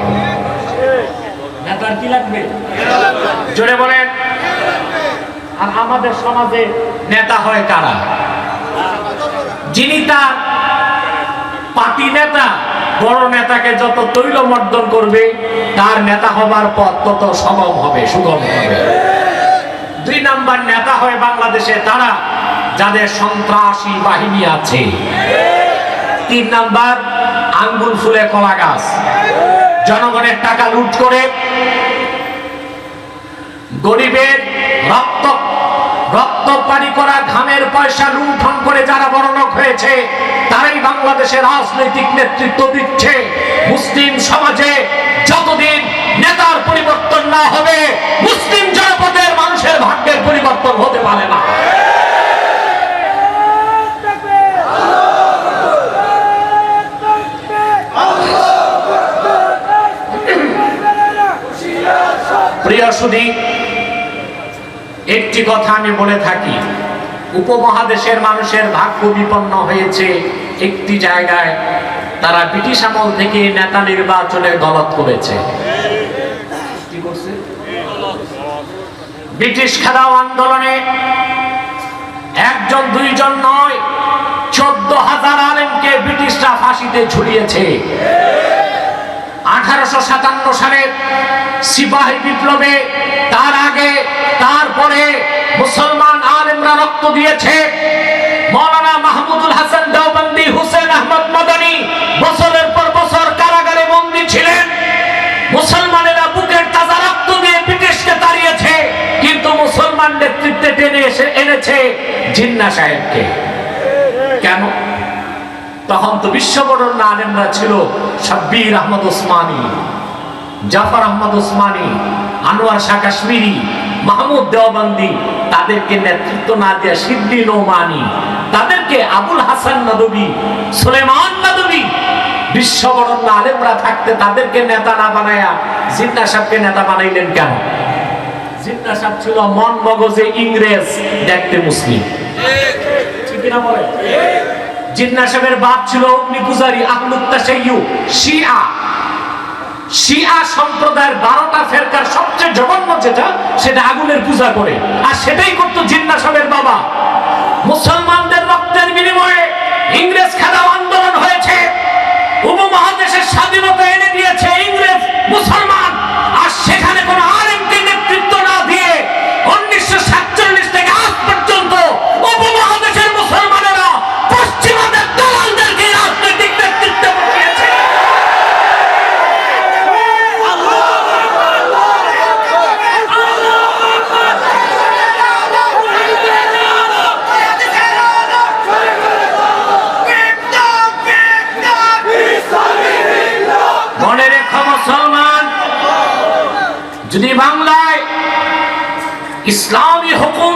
নেতার কি লাগবে? জোরে বলেন। আর আমাদের সমাজে নেতা হয় কারা? যিনি তার পার্টি নেতা, বড় নেতাকে যত তৈলমর্দন করবে তার নেতা হবার পথ তত সুগম হবে। 2 নাম্বার নেতা হয় বাংলাদেশে তারা যাদের সন্ত্রাসী বাহিনী আছে। 3 নাম্বার আঙ্গুল ফুলে কলা গাছ, জনগণের টাকা লুট করে গরিবের রক্ত পানি করা ঘামের পয়সা লুণ্ঠন করে যারা বড়লোক হয়েছে তারাই বাংলাদেশের রাজনৈতিক নেতৃত্ব দিচ্ছে। মুসলিম সমাজে যতদিন নেতার পরিবর্তন না হবে মুসলিম জনপদের মানুষের ভাগ্যের পরিবর্তন হতে পারে না। প্রিয় সুধী, একটি কথা আমি বলে থাকি, উপমহাদেশের মানুষের ভাগ্য বিপন্ন হয়েছে একটি জায়গায়, তারা ব্রিটিশ আমল থেকে নেতা নির্বাচনে গলত করেছে। কি করছে? ব্রিটিশ খেলাও আন্দোলনে 1 জন 2 জন নয়, 14,000 আলেমকে ব্রিটিশরা ফাঁসিতে ঝুলিয়েছে। 1857 সালে সিপাহী বিপ্লবে, তার আগে তারপরে মুসলমান আলেমরা রক্ত দিয়েছে। মাওলানা মাহমুদুল হাসান দেওবন্দি, হুসেন আহমদ মাদানী বছরের পর বছর কারাগারে বন্দী ছিলেন। মুসলমানেরা বুকের তাজা রক্ত দিয়ে ব্রিটিশকে তাড়িয়েছে, কিন্তু মুসলমান নেতৃত্বে টেনে এনেছে জিন্নাহ সাহেবকে। কেন? তখন তো বিশ্ববরণ্য আলেমরা ছিল, শাব্বির আহমদ ওসমানী, জাফর আহমদ ওসমানী, আনোয়ার শাহ কাশ্মীরি, মাহমুদ দেওবন্দি। তাদেরকে নেতৃত্ব না দেয়া সিদ্দি নোমানি, তাদেরকে আবুল হাসান নদভী, সুলেমান নদভী, বিশ্ববরণ্য আলেমরা থাকতে তাদেরকে নেতা না বানায়া জিন্নাহ সাহেবকে নেতা বানাইলেন কেন? জিন্নাহ সাহেব ছিল মন মগজে ইংরেজ, দেখতে মুসলিম। ঠিক না বলে? জিন্নাহ সাহেবের বাপ ছিল অগ্নি পূজারী, আহলুত তাশাইয়্যু, শিয়া সম্প্রদায়ের 12টা ফেরকার সবচেয়ে জঘন্য যেটা, সেটা আগুনের পূজা করে, আর সেটাই করতো জিন্নাহ সাহেবের বাবা। মুসলমানদের রক্তের বিনিময়ে ইংরেজ খেলাও আন্দোলন হয়েছে, উপমহাদেশের স্বাধীনতা এনে দিয়েছে ইংরেজ মুসলমান, আর সেখানে কোনো আলেমকে নেতৃত্ব না দিয়ে 1947 থেকে আজ পর্যন্ত উপমহাদেশের মুসলমানেরা পশ্চিমাদের দলালদেরকে রাজনৈতিক নেতৃত্বে বসিয়েছে। মনে রেখো মুসলমান, যদি বাংলায় ইসলামী হুকুম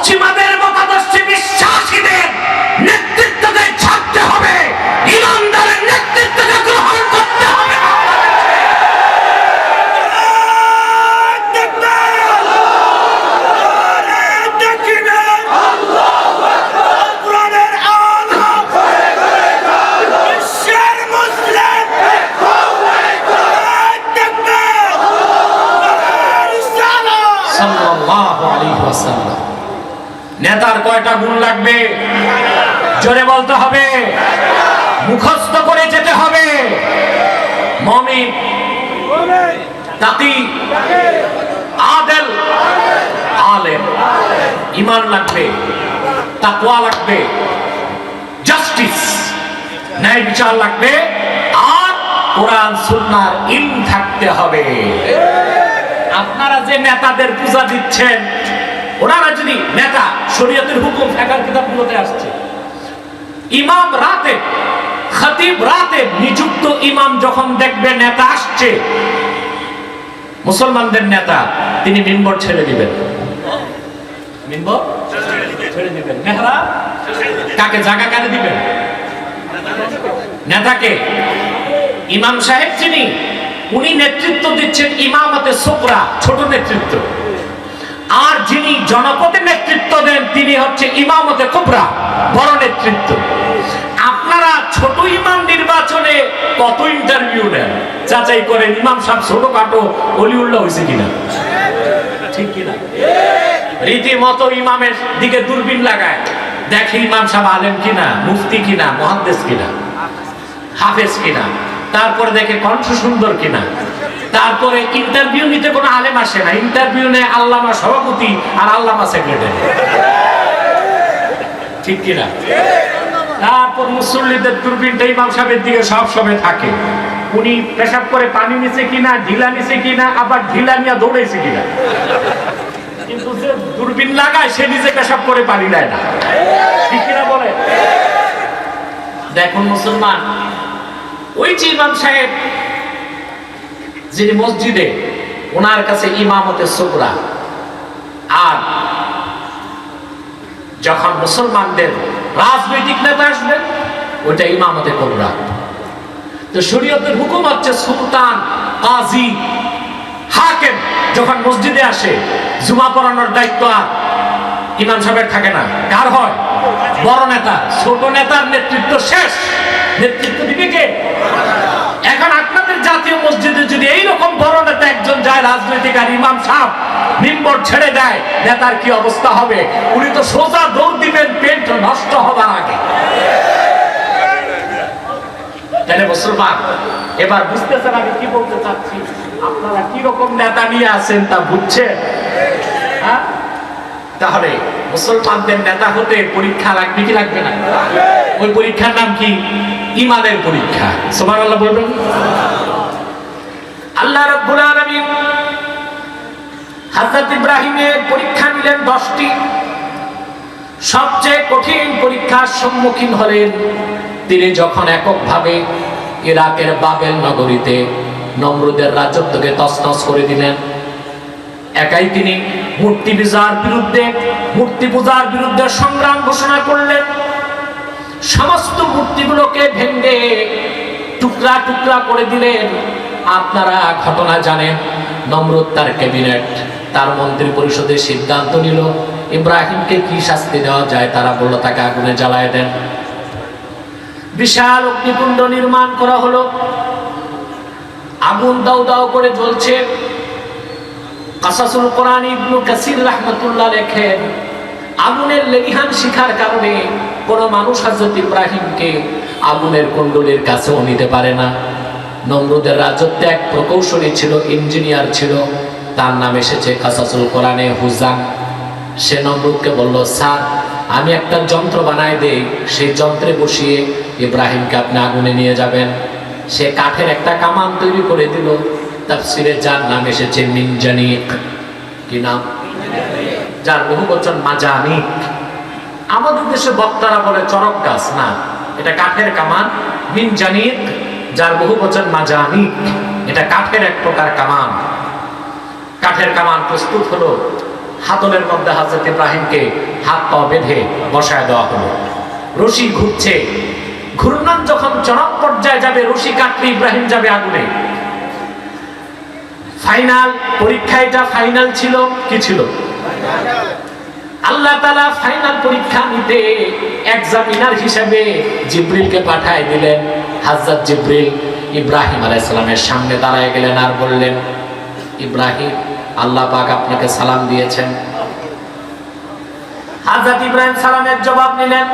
পশ্চিমাদের মতাদর্শে বিশ্বাসীদের নেতৃত্বকে ছাড়তে হবে, ইমানদারের নেতৃত্বকে গ্রহণ করতে হবে। সাল্লাল্লাহু আলাইহি ওয়াসাল্লাম। নেতার কয়টা গুণ লাগবে? জোরে বলতে হবে, মুখস্থ করে যেতে হবে। মুমিন, তাকি, আদেল, আলেম। ঈমান লাগবে, তাকওয়া লাগবে, জাস্টিস, ন্যায় বিচার লাগবে, আর কোরআন সুন্নাহর ইলম থাকতে হবে। আপনারা যে নেতাদের পূজা দিচ্ছেন, ওনারা যদি নেতা, শরীয়তের হুকুম ফিকহের কিতাবগুলোতে আসছে, ইমাম রাতে, খতিব রাতে নিযুক্ত ইমাম যখন দেখবে নেতা আসছে, মুসলমানদের নেতা, তিনি মিম্বর ছেড়ে দিবেন। মিম্বর ছেড়ে দিবেন। মেহরাব কাকে জায়গা কারে দিবেন? নেতাকে। ইমাম সাহেব যিনি, উনি নেতৃত্ব দিচ্ছেন ইমামতে সুগরা, ছোট নেতৃত্ব। আর যিনি জনপদে নেতৃত্ব দেন, তিনি হচ্ছে ইমামতে কুবরা, বড় নেতৃত্ব। আপনারা ছোট ইমাম নির্বাচনে কত ইন্টারভিউ নেন, যাচাই করেন ইমাম সাহেব ছোটখাটো অলিউল্লাহ হয়েছে কিনা, ঠিক কিনা? রীতিমতো ইমামের দিকে দূরবীন লাগায়, দেখে ইমাম সাহেব আলেম কিনা, মুফতি কিনা, মুহাদ্দিস কিনা, হাফেজ কিনা, তারপরে দেখে কণ্ঠ সুন্দর কিনা। তারপরে ইন্টারভিউ নিতে কোনো আলেম আসে না, ইন্টারভিউ নেয় আল্লামা সভাপতি আর আল্লামা সেক্রেটারি, ঠিক কিনা? তারপর মুসল্লিদের দূরবীনটা ইমাম সাহেবের দিকে সব সময় থাকে, উনি পেশাব করে পানি নিছে কিনা, ঢিলা নিছে কিনা, আবার ঢিলা নিয়ে দৌড়াইছে কিনা। কিন্তু যে দূরবীন লাগায় সে নিজে পেশাব করে পানি নেয় না, ঠিক কিনা বলে? দেখুন মুসলমান, ওই যে ইমাম সাহেব যিনি মসজিদে, ওনার কাছে ইমামতে সুগরা। আর যখন মুসলমানদের রাজনৈতিক নেতা আসবেন, ওইটা ইমামতে কুবরা। তো শরীয়তের হুকুম হচ্ছে সুলতান, কাজী, হাকিম যখন মসজিদে আসে, জুমা পড়ানোর দায়িত্ব আর ইমাম সাহেবের থাকে না, কার হয়? বড় নেতা। ছোট নেতার নেতৃত্ব শেষ, নেতৃত্ব দিবে কে? এখন আপনাদের জাতীয় মসজিদে যদি এইরকম বড় নেতা একজন যায়, রাজনৈতিক, আর ইমাম সাহেব মিম্বর ছেড়ে দেয়, নেতার কি অবস্থা হবে? উনি তো সোজা দৌড় দিবেন পেট নষ্ট হবার আগে। তাহলে মুসলমান, এবার বুঝতেছেন আমি কি বলতে চাচ্ছি? আপনারা কি রকম নেতা নিয়ে আছেন তা বুঝছেন? হ্যাঁ, তাহলে মুসলমানদের নেতা হতে পরীক্ষা লাগবে কি লাগবে না? ওই পরীক্ষার নাম কি? ঈমানের পরীক্ষা। সুবহানাল্লাহ বলবেন। আল্লাহ রাব্বুল আলামিন হযরত ইব্রাহিমের পরীক্ষা নিলেন 10টি। সবচেয়ে কঠিন পরীক্ষার সম্মুখীন হলেন তিনি যখন এককভাবে ইরাকের বাবেল নগরীতে নমরুদের রাজত্বকে তছনছ করে দিলেন। একাই তিনি মূর্তি পূজার বিরুদ্ধে সংগ্রাম ঘোষণা করলেন। সমস্ত মূর্তিগুলোকে ভেঙে টুকরা টুকরা করে দিলেন। আপনারা ঘটনা জানেন, নমরুদ তার ক্যাবিনেট, তার মন্ত্রী পরিষদের সিদ্ধান্ত নিল ইব্রাহিমকে কি শাস্তি দেওয়া যায়। তারা বলল তাকে আগুনে জ্বালায় দেন। বিশাল অগ্নিকুণ্ড নির্মাণ করা হলো, আগুন দাউ দাউ করে জ্বলছে। কাসাসুল কোরআন ইবনে কাসির রাহমাতুল্লাহ লেখেন, আগুনের লেলিহান শিখার কারণে কোন মানুষ হযরত ইব্রাহিমকে আগুনের কুণ্ডলীর কাছেও নিতে পারে না। নমরুদের রাজত্বে এক প্রকৌশলী ছিল, ইঞ্জিনিয়ার ছিল, তার নাম এসেছে কাসাসুল কোরআনে হুজান। সে নমরুদকে বলল, স্যার আমি একটা যন্ত্র বানাই দেই, সেই যন্ত্রে বসিয়ে ইব্রাহিমকে আপনি আগুনে নিয়ে যাবেন। সে কাঠের একটা কামান তৈরি করে দিল। তাফসিরে যার নাম এসেছে মিনজানিক। কি নাম? যার বহু বচন মাজানিক। আমাদের দেশে বক্তারা বলে চরক গাছ, না, এটা কাঠের কামান। মিনজানিক, যার বহু বচন মাজানিক, এটা কাঠের এক প্রকার কামান। কাঠের কামান প্রস্তুত হলো। হাতলের মধ্যে হযরত ইব্রাহিমকে হাত পা বেঁধে বসায় দেওয়া হলো। রশি ঘুরছে, ঘূর্ণন যখন চরম পর্যায়ে যাবে, রশি কাটলে ইব্রাহিম যাবে আগুনে। ফাইনাল পরীক্ষা, এটা ফাইনাল ছিল, কি ছিল? আল্লাহ তাআলা ফাইনাল পরীক্ষা নিতে এক্সামিনার হিসেবে জিবরিলকে পাঠায় দিলেন। হযরত জিবরিল ইব্রাহিম আলাইহিস সালামের সামনে দাঁড়ায় গেলেন আর বললেন, ইব্রাহিম, আল্লাহ পাক আপনাকে সালাম দিয়েছেন। হযরত ইব্রাহিম সালামের জবাব নিলেন।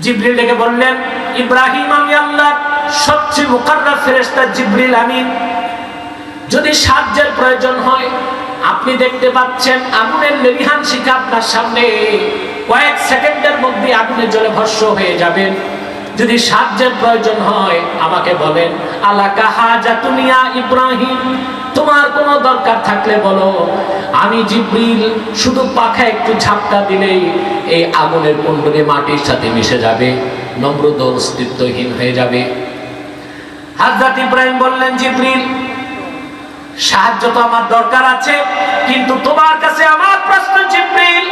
জিবরিল ডেকে বললেন, ইব্রাহিম, আমি আল্লাহর সবচেয়ে মুকাররব ফেরেশতা জিবরিল আমিন। যদি সাহায্যের প্রয়োজন হয়, আপনি দেখতে পাচ্ছেন আগুনের লেলিহান শিখা আপনার সামনে, কয়েক সেকেন্ডের মধ্যে আগুনে জ্বলে ভস্ম হয়ে যাবেন। যদি সাহায্যের প্রয়োজন হয় আমাকে বলেন। আলাকা হাজাতুন ইয়া ইব্রাহিম, তোমার কোনো দরকার থাকলে বলো, আমি জিবরিল শুধু পাখা একটু ঝাপটা দিলেই এই আগুনের কুণ্ডলী মাটির সাথে মিশে যাবে, নমরুদ অস্তিত্বহীন হয়ে যাবে। হযরত ইব্রাহিম বললেন, জিবরিল, সাহায্য তো আমার দরকার আছে, কিন্তু তোমার কাছে আমার প্রশ্ন জিবরিল,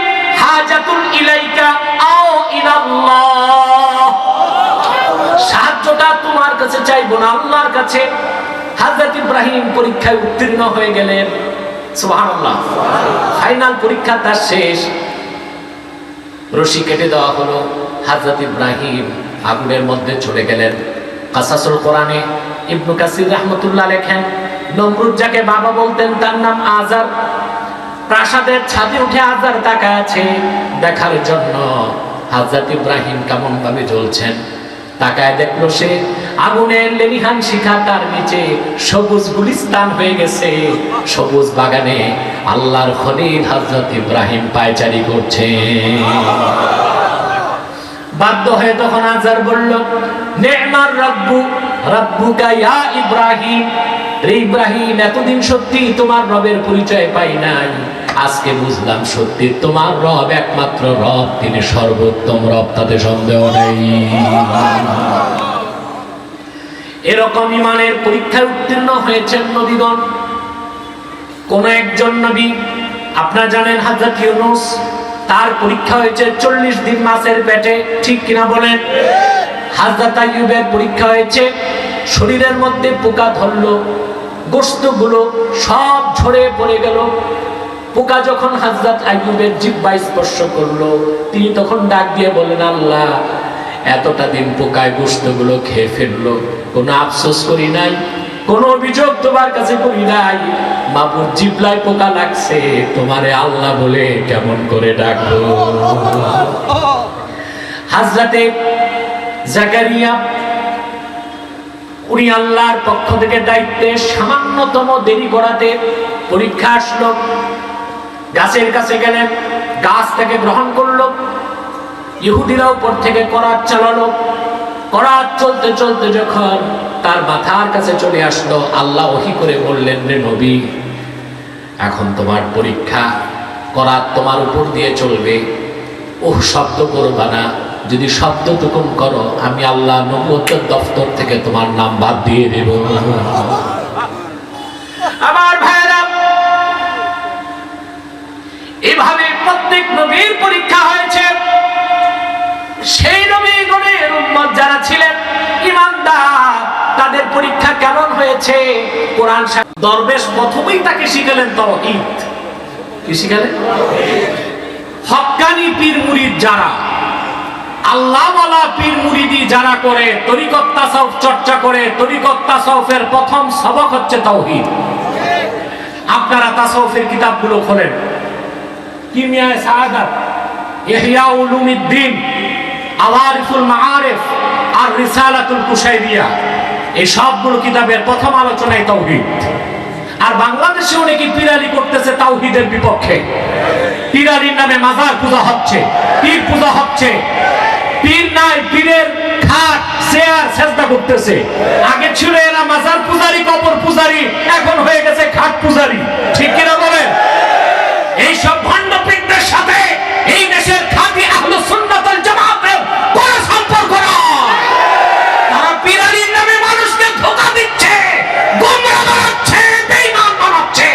হাজাতুন ইলাইকা আও ইলাল্লাহ, সাহায্যটা তোমার কাছে চাইবো না আল্লাহর কাছে। হযরত ইব্রাহিম পরীক্ষায় উত্তীর্ণ হয়ে গেলেন। সুবহানাল্লাহ। ফাইনাল পরীক্ষা তার শেষ, রশি কেটে দেওয়া হলো। হযরত ইব্রাহিম আগুনের মধ্যে চলে গেলেন। কাসাসুল কোরআনে ইবনে কাসির রাহমাতুল্লাহ লেখেন, নমরুদ যাকে বাবা বলতেন তার নাম আজার। প্রাসাদের ছাদে উঠে আজার তাকায় আছে দেখার জন্য হযরত ইব্রাহিম কেমন ভাবে জ্বলছেন। তাকায় দেখলো সে আগুনের লেলিহান শিখা, তার নিচে সবুজ গুলিস্তান হয়ে গেছে। সবুজ বাগানে আল্লাহর খলিল হযরত ইব্রাহিম পায়চারি করছে। বাধ্য হয়ে তখন আজার বলল, নেমার রব্বু রব্বুকা ইয়া ইব্রাহিম, রে ইব্রাহিম, এতদিন সত্যি তোমার রবের পরিচয় পাই নাই, আজকে বুঝলাম সত্যি তোমার রব একমাত্র রব, তিনি সর্বোত্তম রব, তাতে সন্দেহ নেই। এরকম ইমানের পরীক্ষায় উত্তীর্ণ হয়েছেন নবীগণ। কোন একজন নবী, আপনারা জানেন হযরত ইউনূস, তার পরীক্ষা হয়েছে 40 দিন মাছের পেটে, ঠিক কিনা বলেন? হযরত আইয়ুবের পরীক্ষা হয়েছে, শরীরের মধ্যে পোকা ধরলো, গোশতগুলো সব ঝরে পড়ে গেল। পোকা যখন হযরত আইয়ুবের জিহ্বায় স্পর্শ করলো, তিনি তখন ডাক দিয়ে বলেন, আল্লাহ, এতটা দিন পোকায় গোশতগুলো খেয়ে ফেললো, কোনো আফসোস করি নাই, কোনো অভিযোগ তোমার কাছে করি নাই, মাবুদ জিহ্বায় পোকা লাগছে, তোমারে আল্লাহ বলে কেমন করে ডাকবো। হযরতে জাকারিয়া, উনি আল্লাহর পক্ষ থেকে দায়িত্বে সামান্যতম দেরি করাতে পরীক্ষা আসলো। গাছের কাছে গেলেন, গাছ থেকে গ্রহণ করলো। ইহুদিরা উপর থেকে করাত চালালো। করাত চলতে চলতে যখন তার মাথার কাছে চলে আসলো, আল্লাহ ওহী করে বললেন, রে নবী, এখন তোমার পরীক্ষা, করাত তোমার উপর দিয়ে চলবে, ওহ শব্দ করবা না, যদি শব্দটুকুন করো আমি আল্লাহ নবুয়তের দফতর থেকে তোমার নাম বাদ দিয়ে দেব। আমার ভাইরা, এভাবে প্রত্যেক নবীর পরীক্ষা হয়েছে। সেই নবীগণের উম্মত যারা ছিলেন ঈমানদার, তাদের পরীক্ষা কেমন হয়েছে? কোরআন দরবেশ প্রথমেই তাকে শিখালেন তাওহীদ। কি শিখালেন? হক্কানি পীর মুরিদ যারা, আল্লাহওয়ালা পীর মুরিদি যারা করে, তরিকত তাসাউফ চর্চা করে, তরিকত তাসাউফের প্রথম সবক হচ্ছে তাওহীদ। আপনারা তাসাউফের কিতাবগুলো খোলেন, কিমিয়ায়ে সাআদাত, ইহয়া উলুমিদ্দিন, আওয়ারিফুল মাআরিফ আর রিসালাতুল কুশাইরিয়া, এই সবগুলো কিতাবের প্রথম আলোচনায় তাওহীদ। আর বাংলাদেশে অনেকে পীরালি করতেছে তাওহীদের বিপক্ষে। পীরালির নামে মাজার পূজা হচ্ছে, পীর পূজা হচ্ছে, পীর নাই, পীরের খাট চেয়ার সেজদা করতেছে। আগে ছিল এরা মাজার পূজারি, কবর পূজারি, এখন হয়ে গেছে খাট পূজারি, ঠিক কিনা বলেন? এই সব ভণ্ড পীরদের সাথে এই দেশের খাঁটি আহলুস সুন্নাত ওয়াল জামাতের কোনো সম্পর্ক নয়। তারা পীরালির নামে মানুষকে ধোঁকা দিচ্ছে, গোমরা বানাচ্ছে, বেঈমান বানাচ্ছে।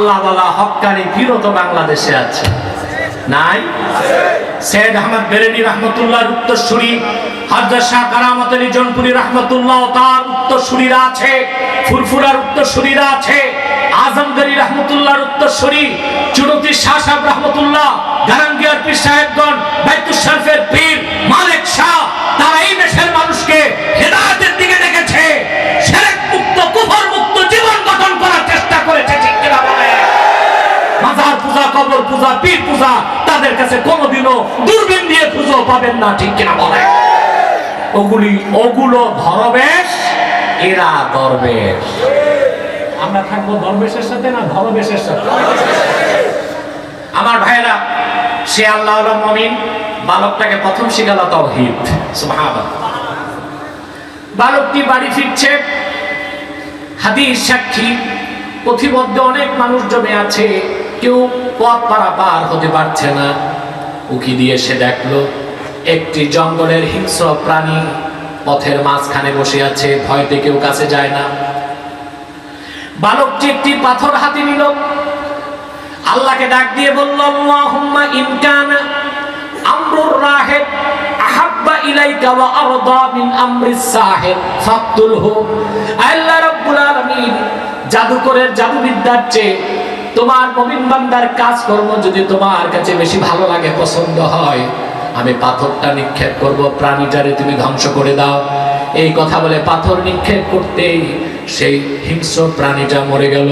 আল্লাহওয়ালা হক্কানি বিরত বাংলাদেশে আছে? নাই? সৈয়দ আহমদ বেরেলী রহমতুল্লাহর উত্তরসূরি, হযরত শাহ কারামত আলী জৌনপুরী রাহমাতুল্লাহ তার উত্তরসূরিরা আছে, ফুরফুরার উত্তরসূরিরা আছে, আজমগড়ি রহমতুল্লাহর উত্তরসূরি, চুনতি শাহ সাহেব রহমতুল্লাহ, গারাঙ্গিয়ার পীর সাহেবগণ, বাইতুল শরীফের পীর মালিক শাহ, তারা এই দেশের মানুষকে হেদায়েতের দিকে ডেকেছে, শিরক মুক্ত কুফর মুক্ত জীবন গঠন করার চেষ্টা করেছে। ঠিক কিনা বলে? মাজার পূজা, কবর পূজা, পীর পূজা তাদের কাছে কোনোদিনও দূরবীন দিয়ে খুঁজেও পাবেন না। ঠিক কিনা বলে? ওগুলো ধরবেশ, এরা দরবেশ। আমরা থাকবো দরবেশের সাথে না ধরবেশের সাথে? আমার ভাইরা, সে আল্লাহ মুমিন বালকটাকে প্রথম শিখালো তাওহীদ। সুবহানাল্লাহ। বালকটি বাড়ি ফিরছে, হাদিস সাক্ষী, পথিমধ্যে অনেক মানুষ জমে আছে, কেউ পথ পারাপার হতে পারছে না। উকি দিয়ে সে দেখলো একটি জঙ্গলের হিংস্র প্রাণী পথের মাঝখানে বসে আছে, ভয়তে কেউ কাছে যায় না। বালকটি একটি পাথর হাতে নিল, আল্লাহকে ডাক দিয়ে বলল, আল্লাহুম্মা ইন কানা আমরুর রাহিব আহাব্বা ইলাইকা ওয়া আরদা মিন আমরিস সাহির ফাকতুলহু। আল্লাহ রাব্বুল আলামিন, জাদুকরের জাদুবিদ্যার চেয়ে তোমার মুমিন বান্দার কাজকর্ম যদি তোমার কাছে বেশি ভালো লাগে, পছন্দ হয়, আমি পাথরটা নিক্ষেপ করব, প্রাণীটারে তুমি ধ্বংস করে দাও। এই কথা বলে পাথর নিক্ষেপ করতেই সেই হিংস্র প্রাণীটা মরে গেল।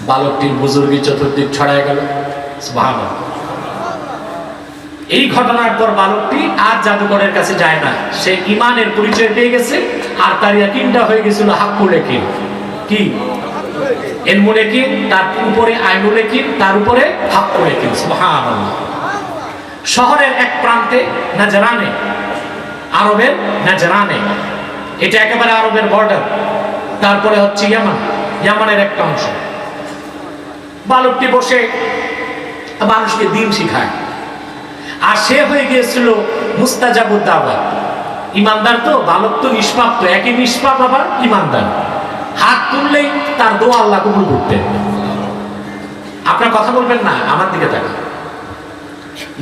বালকটির বুজুর্গি চতুর্দিক ছড়ায় গেল। সুবহানাল্লাহ। এই ঘটনার পর বালকটি আর জাদুকরের কাছে যায় না, সে ঈমানের পরিচয় পেয়ে গেছে, আর তার ইয়াকিনটা হয়ে গেছিল হাক্কুল ইয়াকিন। কি? ইলমুল ইয়াকিন, তার উপরে আইনুল ইয়াকিন, তার উপরে হাক্কুল ইয়াকিন। সুবহানাল্লাহ। শহরের এক প্রান্তে নাজরানে, আরবের নাজরানে, এটা একেবারে আরবের বর্ডার, তারপরে হচ্ছে ইয়ামান, ইয়ামানের একটা অংশ। বালকটি বসে মানুষকে দ্বীন শিখায়, আর সে হয়ে গিয়েছিল মুস্তাজাবুদ দাওয়াত। ইমানদার তো, বালক তো নিষ্পাপ, তো একই নিষ্পাপ আবার ইমানদার। হাত তুললেই তার দোয়া আল্লাহ কবুল করতেন। আপনার কথা বলবেন না, আমার দিকে তাকান।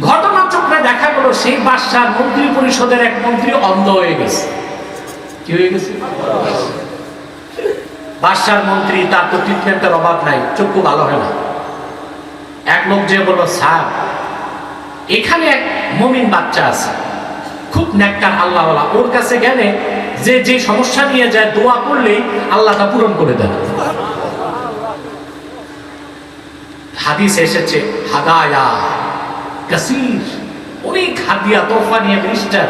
ঘটনাচক্রে দেখা গেল সেই বাদশার মন্ত্রী পরিষদের এক মন্ত্রী অন্ধ হয়ে গেছে। কি হয়ে গেছে? বাদশার মন্ত্রী, তার তো ট্রিটমেন্টের অভাব নাই, চক্ষু ভালো হয় না। এক লোক যে বলল, স্যার এখানে এক মুমিন বাচ্চা আছে, খুব নেককার আল্লাহওয়ালা, ওর কাছে গেলে যে যে সমস্যা নিয়ে যায় দোয়া করলেই আল্লাহ তা পূরণ করে দেন। হাদিস এসেছে হাদায়া কাসীর, অনেক হাদিয়া তোফা নিয়ে মিনিস্টার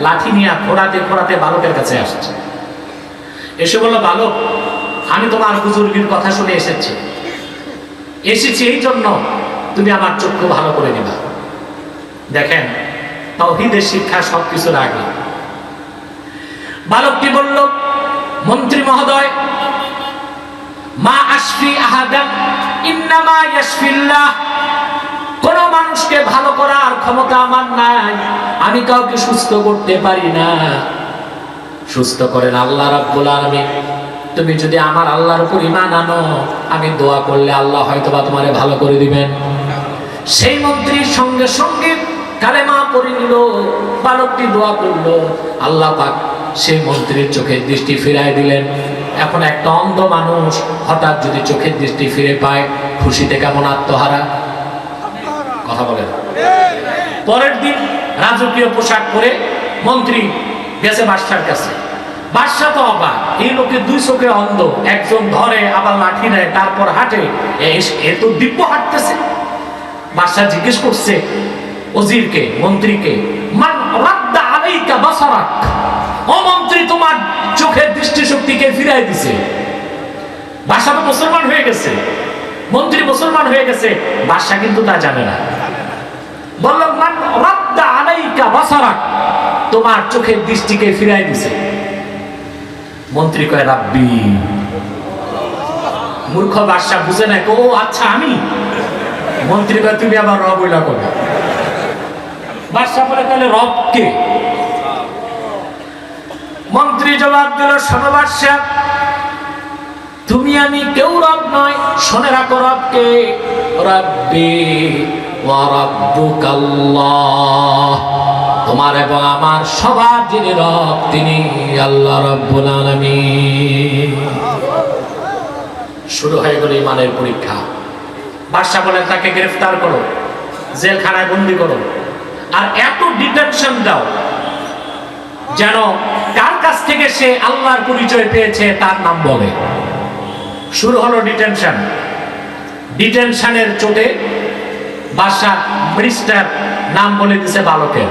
লাঠি নিয়ে খোঁড়াতে খোঁড়াতে বালকের কাছে আসছে। এসে বলল, বালক আমি তোমার বুজুর্গের কথা শুনে এসেছি এই জন্য তুমি আমার চক্ষু ভালো করে দিবা। দেখেন, তাওহীদের শিক্ষা সবকিছুর আগে। বালকটি বলল, মন্ত্রী মহোদয়, মা আশফি আহাদান ইন্নামা ইয়াশফিল্লাহ, কোন মানুষকে ভালো করার ক্ষমতা আমার নাই, আমি কাউকে সুস্থ করতে পারি না, সুস্থ করেন আল্লাহ রাব্বুল আলামিন। তুমি যদি আমার আল্লাহর উপর ঈমান আনো, আমি দোয়া করলে আল্লাহ হয়তোবা তোমারে ভালো করে দিবেন। সেই মন্ত্রীর সঙ্গে সঙ্গে কালেমা পড়ে নিল, বালকটি দোয়া করলো, আল্লাহ পাক সেই মন্ত্রীর চোখের দৃষ্টি ফিরায় দিলেন। এখন একটা অন্ধ মানুষ হঠাৎ যদি চোখের দৃষ্টি ফিরে পায়, খুশিতে কেমন আত্মহারা। কথা বলেন। পরের দিন রাজকীয় পোশাক পরে মন্ত্রী গেছে বাদশার কাছে। বাদশা তো অবাক, এই লোকে দুই চোখে অন্ধ, একজন ধরে আবার লাঠি নেয়, তারপর হাঁটে, এ তো দিব্য হাঁটতেছে। বাদশা জিজ্ঞেস করছে ওজিরকে, মন্ত্রীকে, মান রাদ্দা আলাইকা বাসারাক, ও মন্ত্রী তোমার চোখের দৃষ্টিশক্তিকে ফিরাই দিছে। বাদশা তো মুসলমান হয়ে গেছে, মন্ত্রী মুসলমান হয়ে গেছে, বাদশা কিন্তু তা জানে না। বলল, মান রাদ্দা আলাইকা বাসারাক, তোমার চোখের দৃষ্টিকে ফিরাই দিছে। মন্ত্রী কয়, রাব্বি। মূর্খ বাদশা বুঝে নাই, ও আচ্ছা আমি। মন্ত্রী কয়, তুমি আবার রব হইলা কবে? বাদশা বলে, তাহলে রব কে? মন্ত্রী জবাব দিল, শোনো বাদশা,
তুমি আমি কেউ রব নয়, শুনে রাখো রবকে, রাব্বি ওয়া রাব্বুকাল্লাহ, তোমার এবং আমার সবার যিনি রব তিনি আল্লাহ রাব্বুল আলামিন। শুরু হয়ে গেল ইমানের পরীক্ষা। বাদশা বলেন তাকে গ্রেফতার করো, জেলখানায় বন্দি করো, আর এত ডিটেনশন দাও যেন কার কাছ থেকে সে আল্লাহর পরিচয় পেয়েছে তার নাম বলে। শুরু হলো ডিটেনশন। ডিটেনশনের চোটে বাদশা ব্রিস্টার নাম বলে দিছে বালকের।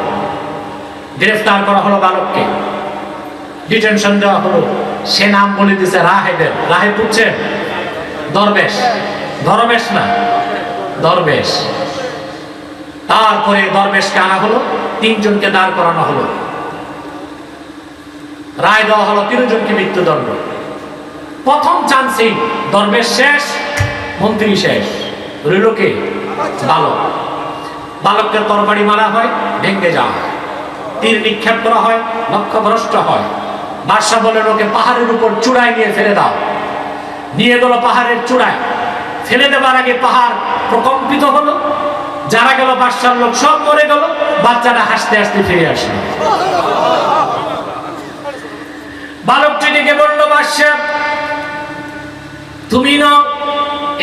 গ্রেফতার করা হলো বালককে, ডিটেনশন দেওয়া হলো, সে নাম বলে দিছে রাহেবের। রাহেব বুঝছে? দরবেশ। দরবেশ না, দরবেশ। তারপরে দরবেশকে আনা হলো, তিনজনকে দাঁড় করানো হলো, রায় দেওয়া হলো 3 জনকে মৃত্যুদণ্ড। প্রথম চান্সেই দরবেশ শেষ, মন্ত্রী শেষ, রইল কে? বালক। বালককে তরবারি মারা হয়, ভেঙে যাওয়া হয়, তীর নিক্ষেপ করা হয়, লক্ষ্যভ্রষ্ট হয়। বাদশা বলেন ওকে পাহাড়ের উপর চূড়ায় নিয়ে ফেলে দাও। নিয়ে গেল পাহাড়ের চূড়ায়, ফেলে দেবার আগে পাহাড় প্রকম্পিত হলো, যারা গেল বাদশার লোক সব মরে গেল, বাচ্চাটা হাসতে হাসতে ফিরে আসলো। বালকটি ডেকে বলল, বাদশা তুমি না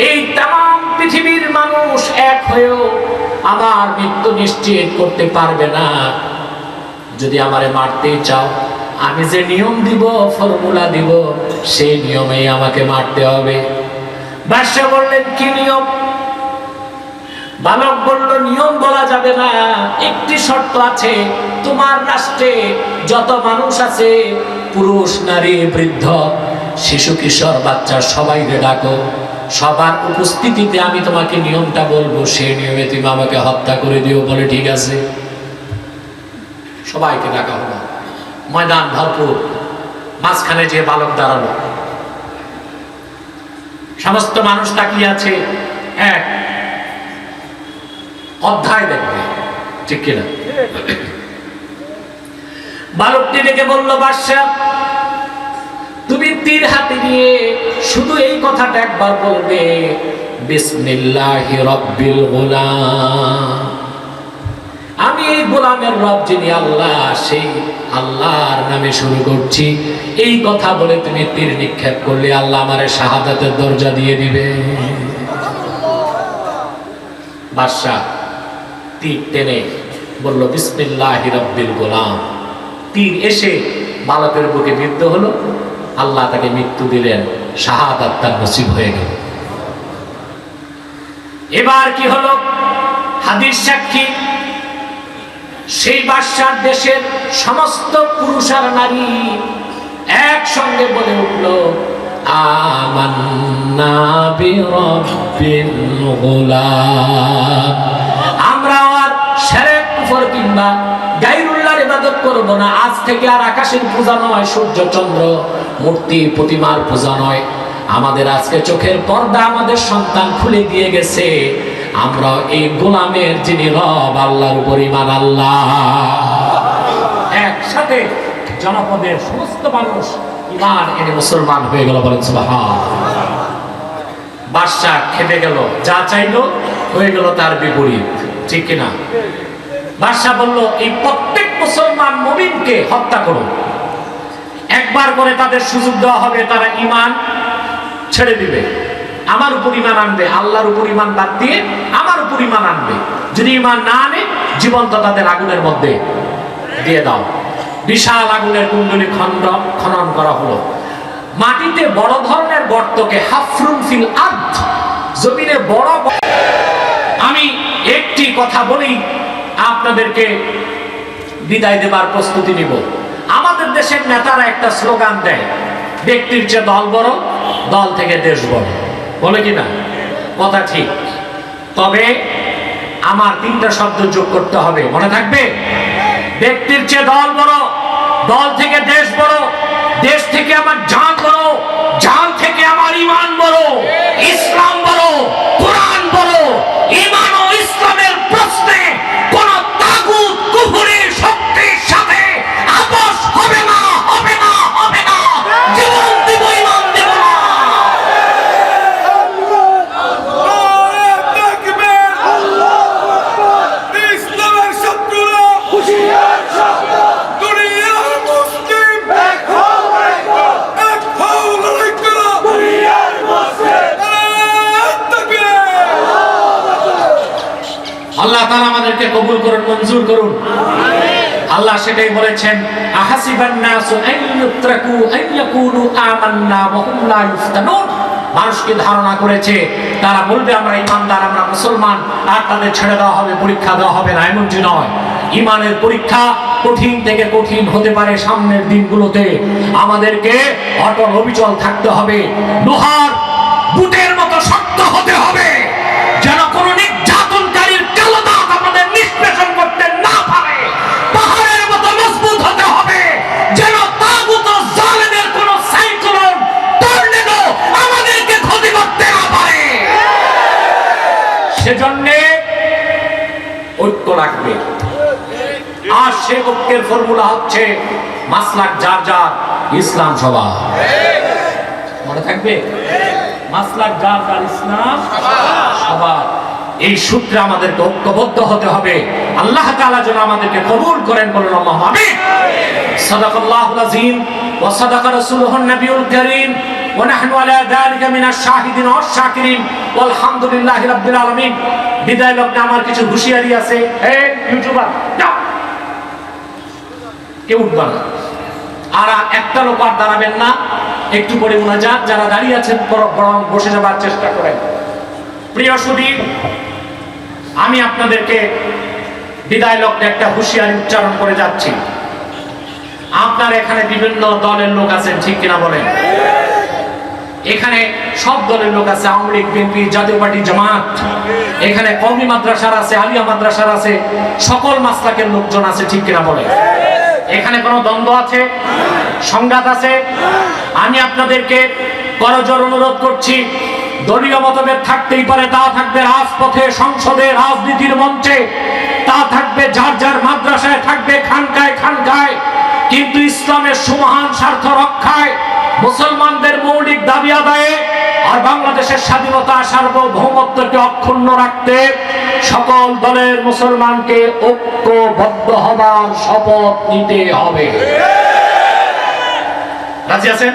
এই তাম পৃথিবীর মানুষ এক হয়েও আমার মৃত্যু নিশ্চিত করতে পারবে না। যদি আমারে মারতে চাও, আমি যে নিয়ম দিব, ফর্মুলা দিব, সেই নিয়মেই আমাকে মারতে হবে। বাদশা বললেন কি নিয়ম? বালক বলল নিয়ম বলা যাবে না, একটি শর্ত আছে। তোমার রাষ্ট্রে যত মানুষ আছে, পুরুষ নারী বৃদ্ধ শিশু কিশোর বাচ্চা সবাইকে ডাকো, সবার উপস্থিতিতে আমি তোমাকে নিয়মটা বলবো, সেই নিয়মে তুমি আমাকে হত্যা করে দিও। বলে ঠিক আছে। সবাইকে ডাকা হলো, ময়দান ভরপুর, মাঝখানে যে বালক দাঁড়ালো, সমস্ত মানুষ তাকিয়ে আছে, এক অধ্যায় দেখবে, ঠিক কিনা? বালকটি ডেকে বলল, বাদশা তুমি তীর হাতে নিয়ে শুধু এই কথাটা একবার বলবে, বিসমিল্লাহি রাব্বিল গোলাম, আমি এই গোলামের রব যিনি আল্লাহ, সেই আল্লাহর নামে শুরু করছি। এই কথা বলে তুমি তীর নিক্ষেপ করলে আল্লাহ আমারে শাহাদাতের দরজা দিয়ে দিবে। বাদশা তীর টেনে বলল বিসমিল্লাহি রাব্বিল গোলাম। তীর এসে বালকের বুকে বিদ্ধ হলো, আল্লাহ তাকে মৃত্যু দিলেন, শাহাদাত তার নসিব হয়ে গেল। এবার কি হলো? হাদিস সাক্ষী, সেই বাদশার দেশের সমস্ত পুরুষ আর নারী একসঙ্গে বলে উঠল, আমান্না বিরাব্বিল গোলাম, আমরা আর শিরক কুফর কিংবা গায়রুল্লাহর ইবাদত করব না। আজ থেকে আর আকাশের পূজা নয়, সূর্য চন্দ্র মূর্তি প্রতিমার পূজা নয়। আমাদের আজকে চোখের পর্দা আমাদের সন্তান খুলে দিয়ে গেছে। আমরা এই গোলামের যিনি রব আল্লাহর উপর ঈমান আল্লাহ। একসাথে জনপদের সমস্ত মানুষ ঈমান এনে মুসলমান হয়ে গেল। বলেন সুবহানাল্লাহ। বাদশা খেপে গেল, যা চাইলো হয়ে গেল তার বিপরীত, ঠিক কিনা? বাদশা বলল, এই প্রত্যেক মুসলমান মুমিনকে হত্যা করো, একবার করে তাদের সুযোগ দেওয়া হবে, তারা ঈমান ছেড়ে দিবে, আমার উপর ঈমান আনবে, আল্লাহর উপর ঈমান বাদ দিয়ে আমার উপর ঈমান আনবে। যদি ঈমান না আনে, জীবন্ত তাদের আগুনের মধ্যে দিয়ে দাও। বিশাল আগুনের কুণ্ডলী খনন করা হলো। মাটিতে বড় ধরনের গর্তকে হাফরুন ফিল আরদ, জমিনে বড়। আমি একটি কথা বলি, আপনাদেরকে বিদায় দেবার প্রস্তুতি নিব। আমাদের দেশের নেতারা একটা স্লোগান দেয়, ব্যক্তির চেয়ে দল বড়, দল থেকে দেশ বড়, বলে কিনা? কথা ঠিক। তবে আমার 3টা শব্দ যোগ করতে হবে, মনে থাকবে? ব্যক্তির চেয়ে দল বড়, দল থেকে দেশ বড়, দেশ থেকে আমার জান বড়, জান থেকে আমার ঈমান বড়, ইসলাম বড়, কোরআন বড়। ঈমান ও ইসলামের প্রশ্নে কোন তাগুত কুফরের শক্তির সাথে আপোষ হবে না, হবে না, হবে না। জীবন দেব, ঈমান দেব না।
তাআলা আমাদেরকে কবুল করুন, মঞ্জুর করুন। আল্লাহ সেটাই বলেছেন, আহাসিবান নাসু আন ইউতরাকু আন ইয়াকুলু আমান্না ওয়া হুম লা ইফতানুন। মানুষকে ধারণা করেছে তারা বলবে আমরা ঈমানদার, আমরা মুসলমান, আর তাদের ছেড়ে দেওয়া হবে, পরীক্ষা দেওয়া হবে না। এমনটি নয়। ঈমানের পরীক্ষা কঠিন থেকে কঠিন হতে পারে সামনের দিনগুলোতে। আমাদেরকে অটল অবিচল থাকতে হবে, লোহার বুটের মতো শক্ত হতে হবে, যেন কোনো নির্যাতনকারীর কালো দাঁত আমাদের নিষ্পেষণ করতে না পারে। পাহাড়ের মতো মজবুত হতে হবে, যেন তাগুত ও জালেমের কোনো সাইক্লোন, টর্নেডো আমাদেরকে ক্ষতি করতে না পারে। সেজন্য ঐক্য লাগবে। আর সে ঐক্যের ফর্মুলা হচ্ছে মাসলাক যার যার, ইসলাম সবার। মনে থাকবে, মাসলাক যার যার, ইসলাম সবার। এই সূত্রে আমাদেরকে ঐক্যবদ্ধ হতে হবে। আল্লাহ তাআলা যেন আমাদেরকে কবুল করেন, বলুন আল্লাহুম্মা আমিন। সাদাকাল্লাহুল আযীম ওয়া সাদাকা রাসূলুহুন নবিয়ুল কারীম ওয়া নাহনু আলা যালিকা মিনাশ শাহিদিন ওয়াশ শাকিরিন ওয়ালহামদুলিল্লাহি রাব্বিল আলামিন। বিদায় লগ্নে আমার কিছু হুঁশিয়ারি আছে। এই ইউটিউবার, যাও, কেউ উঠবা না, আর একটা লোক আর দাঁড়াবেন না। একটু পরে মুনাজাত, যারা দাঁড়িয়ে আছেন বরং বসে যাবার চেষ্টা করেন। প্রিয় সুধী, আমি আপনাদেরকে বিদায় লগ্নে একটা হুঁশিয়ারি উচ্চারণ করে যাচ্ছি। আপনার এখানে বিভিন্ন দলের লোক আছেন, ঠিক কিনা বলেন? এখানে সব দলের লোক আছে, আওয়ামী লীগ, বিএনপি, জাতীয় পার্টি, জামাত। এখানে কওমি মাদ্রাসার আছে, আলিয়া মাদ্রাসার আছে, সকল মাসলাকের লোকজন আছে, ঠিক কিনা বলেন? এখানে কোনো দ্বন্দ্ব আছে, সংঘাত আছে? আমি আপনাদেরকে করজোড়ে অনুরোধ করছি, দলীয় মতভেদ থাকতেই পারে, তা থাকবে রাজপথে, সংসদে, রাজনীতির মঞ্চে, তা থাকবে যার যার মাদ্রাসায়, থাকবে খানকায় খানকায়, কিন্তু ইসলামের সুমহান স্বার্থ রক্ষায়, মুসলমানদের মৌলিক দাবি আদায়ে আর বাংলাদেশের স্বাধীনতা, সার্বভৌমত্বকে অক্ষুণ্ণ রাখতে সকল দলের মুসলমানকে ঐক্যবদ্ধ হবার শপথ নিতে হবে। রাজি আছেন?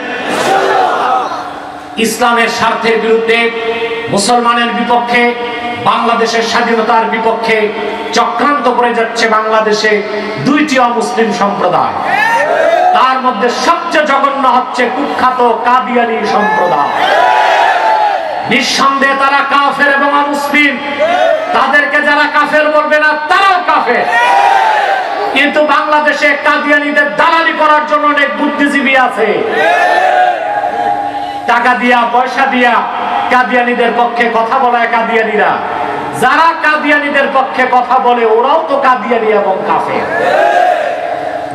ইসলামের স্বার্থের বিরুদ্ধে, মুসলমানের বিপক্ষে, বাংলাদেশের স্বাধীনতার বিপক্ষে চক্রান্ত করে যাচ্ছে বাংলাদেশে দুইটি অমুসলিম সম্প্রদায়। তার মধ্যে সবচেয়ে জঘন্য হচ্ছে কুখ্যাত কাদিয়ানী সম্প্রদায়। নিঃসন্দেহে তারা কাফের এবং অমুসলিম। তাদেরকে যারা কাফের বলবে না, তারাও কাফের। কিন্তু বাংলাদেশে কাদিয়ানীদের দালালি করার জন্য অনেক বুদ্ধিজীবী আছে। টাকা দিয়া, পয়সা দিয়া কাদিয়ানীদের পক্ষে কথা বলায় কাদিয়ানীরা। যারা কাদিয়ানীদের পক্ষে কথা বলে, ওরাও তো কাদিয়ানী এবং কাফের।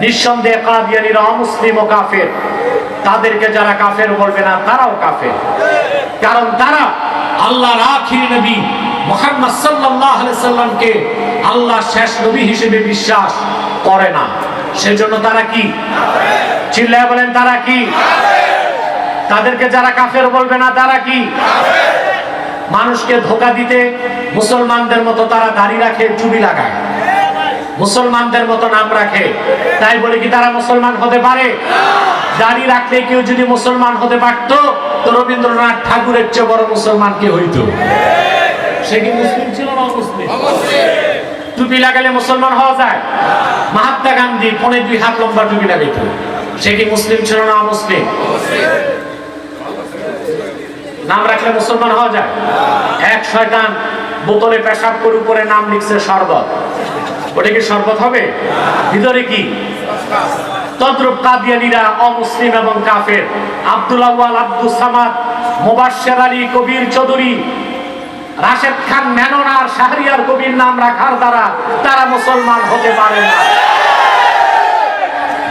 নিঃসন্দেহে কাদিয়ানীরা অমুসলিম ও কাফের। তাদেরকে যারা কাফের বলবে না, তারাও কাফের। কারণ তারা আল্লাহর আখির নবী মুহাম্মদ সাল্লাল্লাহু আলাইহি সাল্লামকে আল্লাহর শেষ নবী হিসেবে বিশ্বাস করে না। সেজন্য তারা কি? চিল্লায়া বলেন, তারা কি? তাদেরকে যারা কাফের বলবে না, তারা কি? মানুষকে ধোঁকা দিতে মুসলমানদের মতো তারা দাড়ি রাখে, চুড়ি লাগায়, মুসলমানদের মতো নাম রাখে। তাই বলে কি তারা মুসলমান হতে পারে? দাড়ি রাখলে কেউ যদি মুসলমান হতে পারত, তো রবীন্দ্রনাথ ঠাকুরের চেয়ে বড় মুসলমান কে হইতো? সে কি মুসলিম ছিল না অমুসলিম? টুপি লাগালে মুসলমান হওয়া যায়? মহাত্মা গান্ধী 2.5 হাত লম্বা টুপি লাগাইতো। সে কি মুসলিম ছিল না অমুসলিম? নাম রাখলে মুসলমান হওয়া যায়? এক শয়তান বোতলে পেশাব করে উপরে নাম লিখছে শরবত। ওটা কি শরবত হবে? ভিতরে কি? তদ্রুপ কাদিয়ানীরা অমুসলিম এবং কাফের। আব্দুল আউয়াল, আব্দুল সামাদ, মুবাশশির আলী, কবির চৌধুরী, রাশেদ খান মেনন আর শাহরিয়ার কবির নাম রাখার দ্বারা তারা মুসলমান হতে পারে না।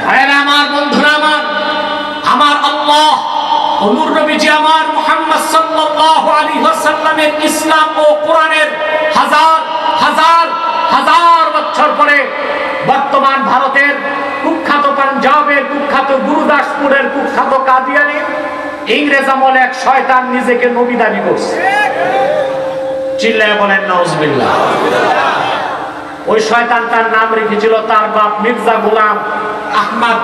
ভাইরা আমার, বন্ধুরা আমার, আমার আল্লাহ ও নূর নবীজি আমার মুহাম্মদ সাল্লাল্লাহু আলাইহি ওয়াসাল্লামের ইসলাম ও কোরআনের হাজার হাজার হাজার বছর পরে বর্তমান ভারতের কুখ্যাত, পাঞ্জাবের কুখ্যাত, গুরুদাসপুরের কুখ্যাত কাদিয়ানী ইংরেজ আমলে এক শয়তান নিজেকে নবী দাবি করছে। চিল্লায়া বলেন নাউজুবিল্লাহ। ওই শয়তান তার নাম রেখেছিল তার বাপ মির্জা গোলাম আহমদ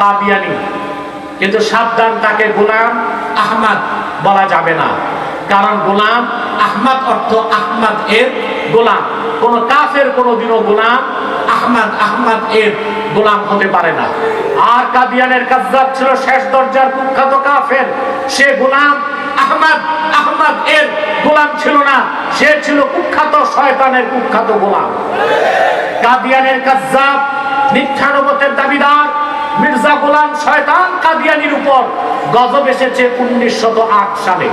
কাদিয়ানী। কিন্তু সাবধান, তাকে গোলাম আহমদ বলা যাবে না, কারণ গোলাম আহমদ অর্থ আহমদ এর গোলাম। কোন কাফের কোনদিনও গোলাম আহমদ এর গোলাম হতে পারে না। আর কাদিয়ানের কাযযাব ছিল শেষ দরজার কুখ্যাত কাফের, সে গোলাম আহমদ এর গোলাম ছিল না, সে ছিল কুখ্যাত শয়তানের কুখ্যাত গোলাম। কাদিয়ানের কাযযাব মিথ্যা নবুয়তের দাবিদার মির্জা গোলাম শয়তান কাদিয়ানির উপর গজব এসেছে 1908 সালে।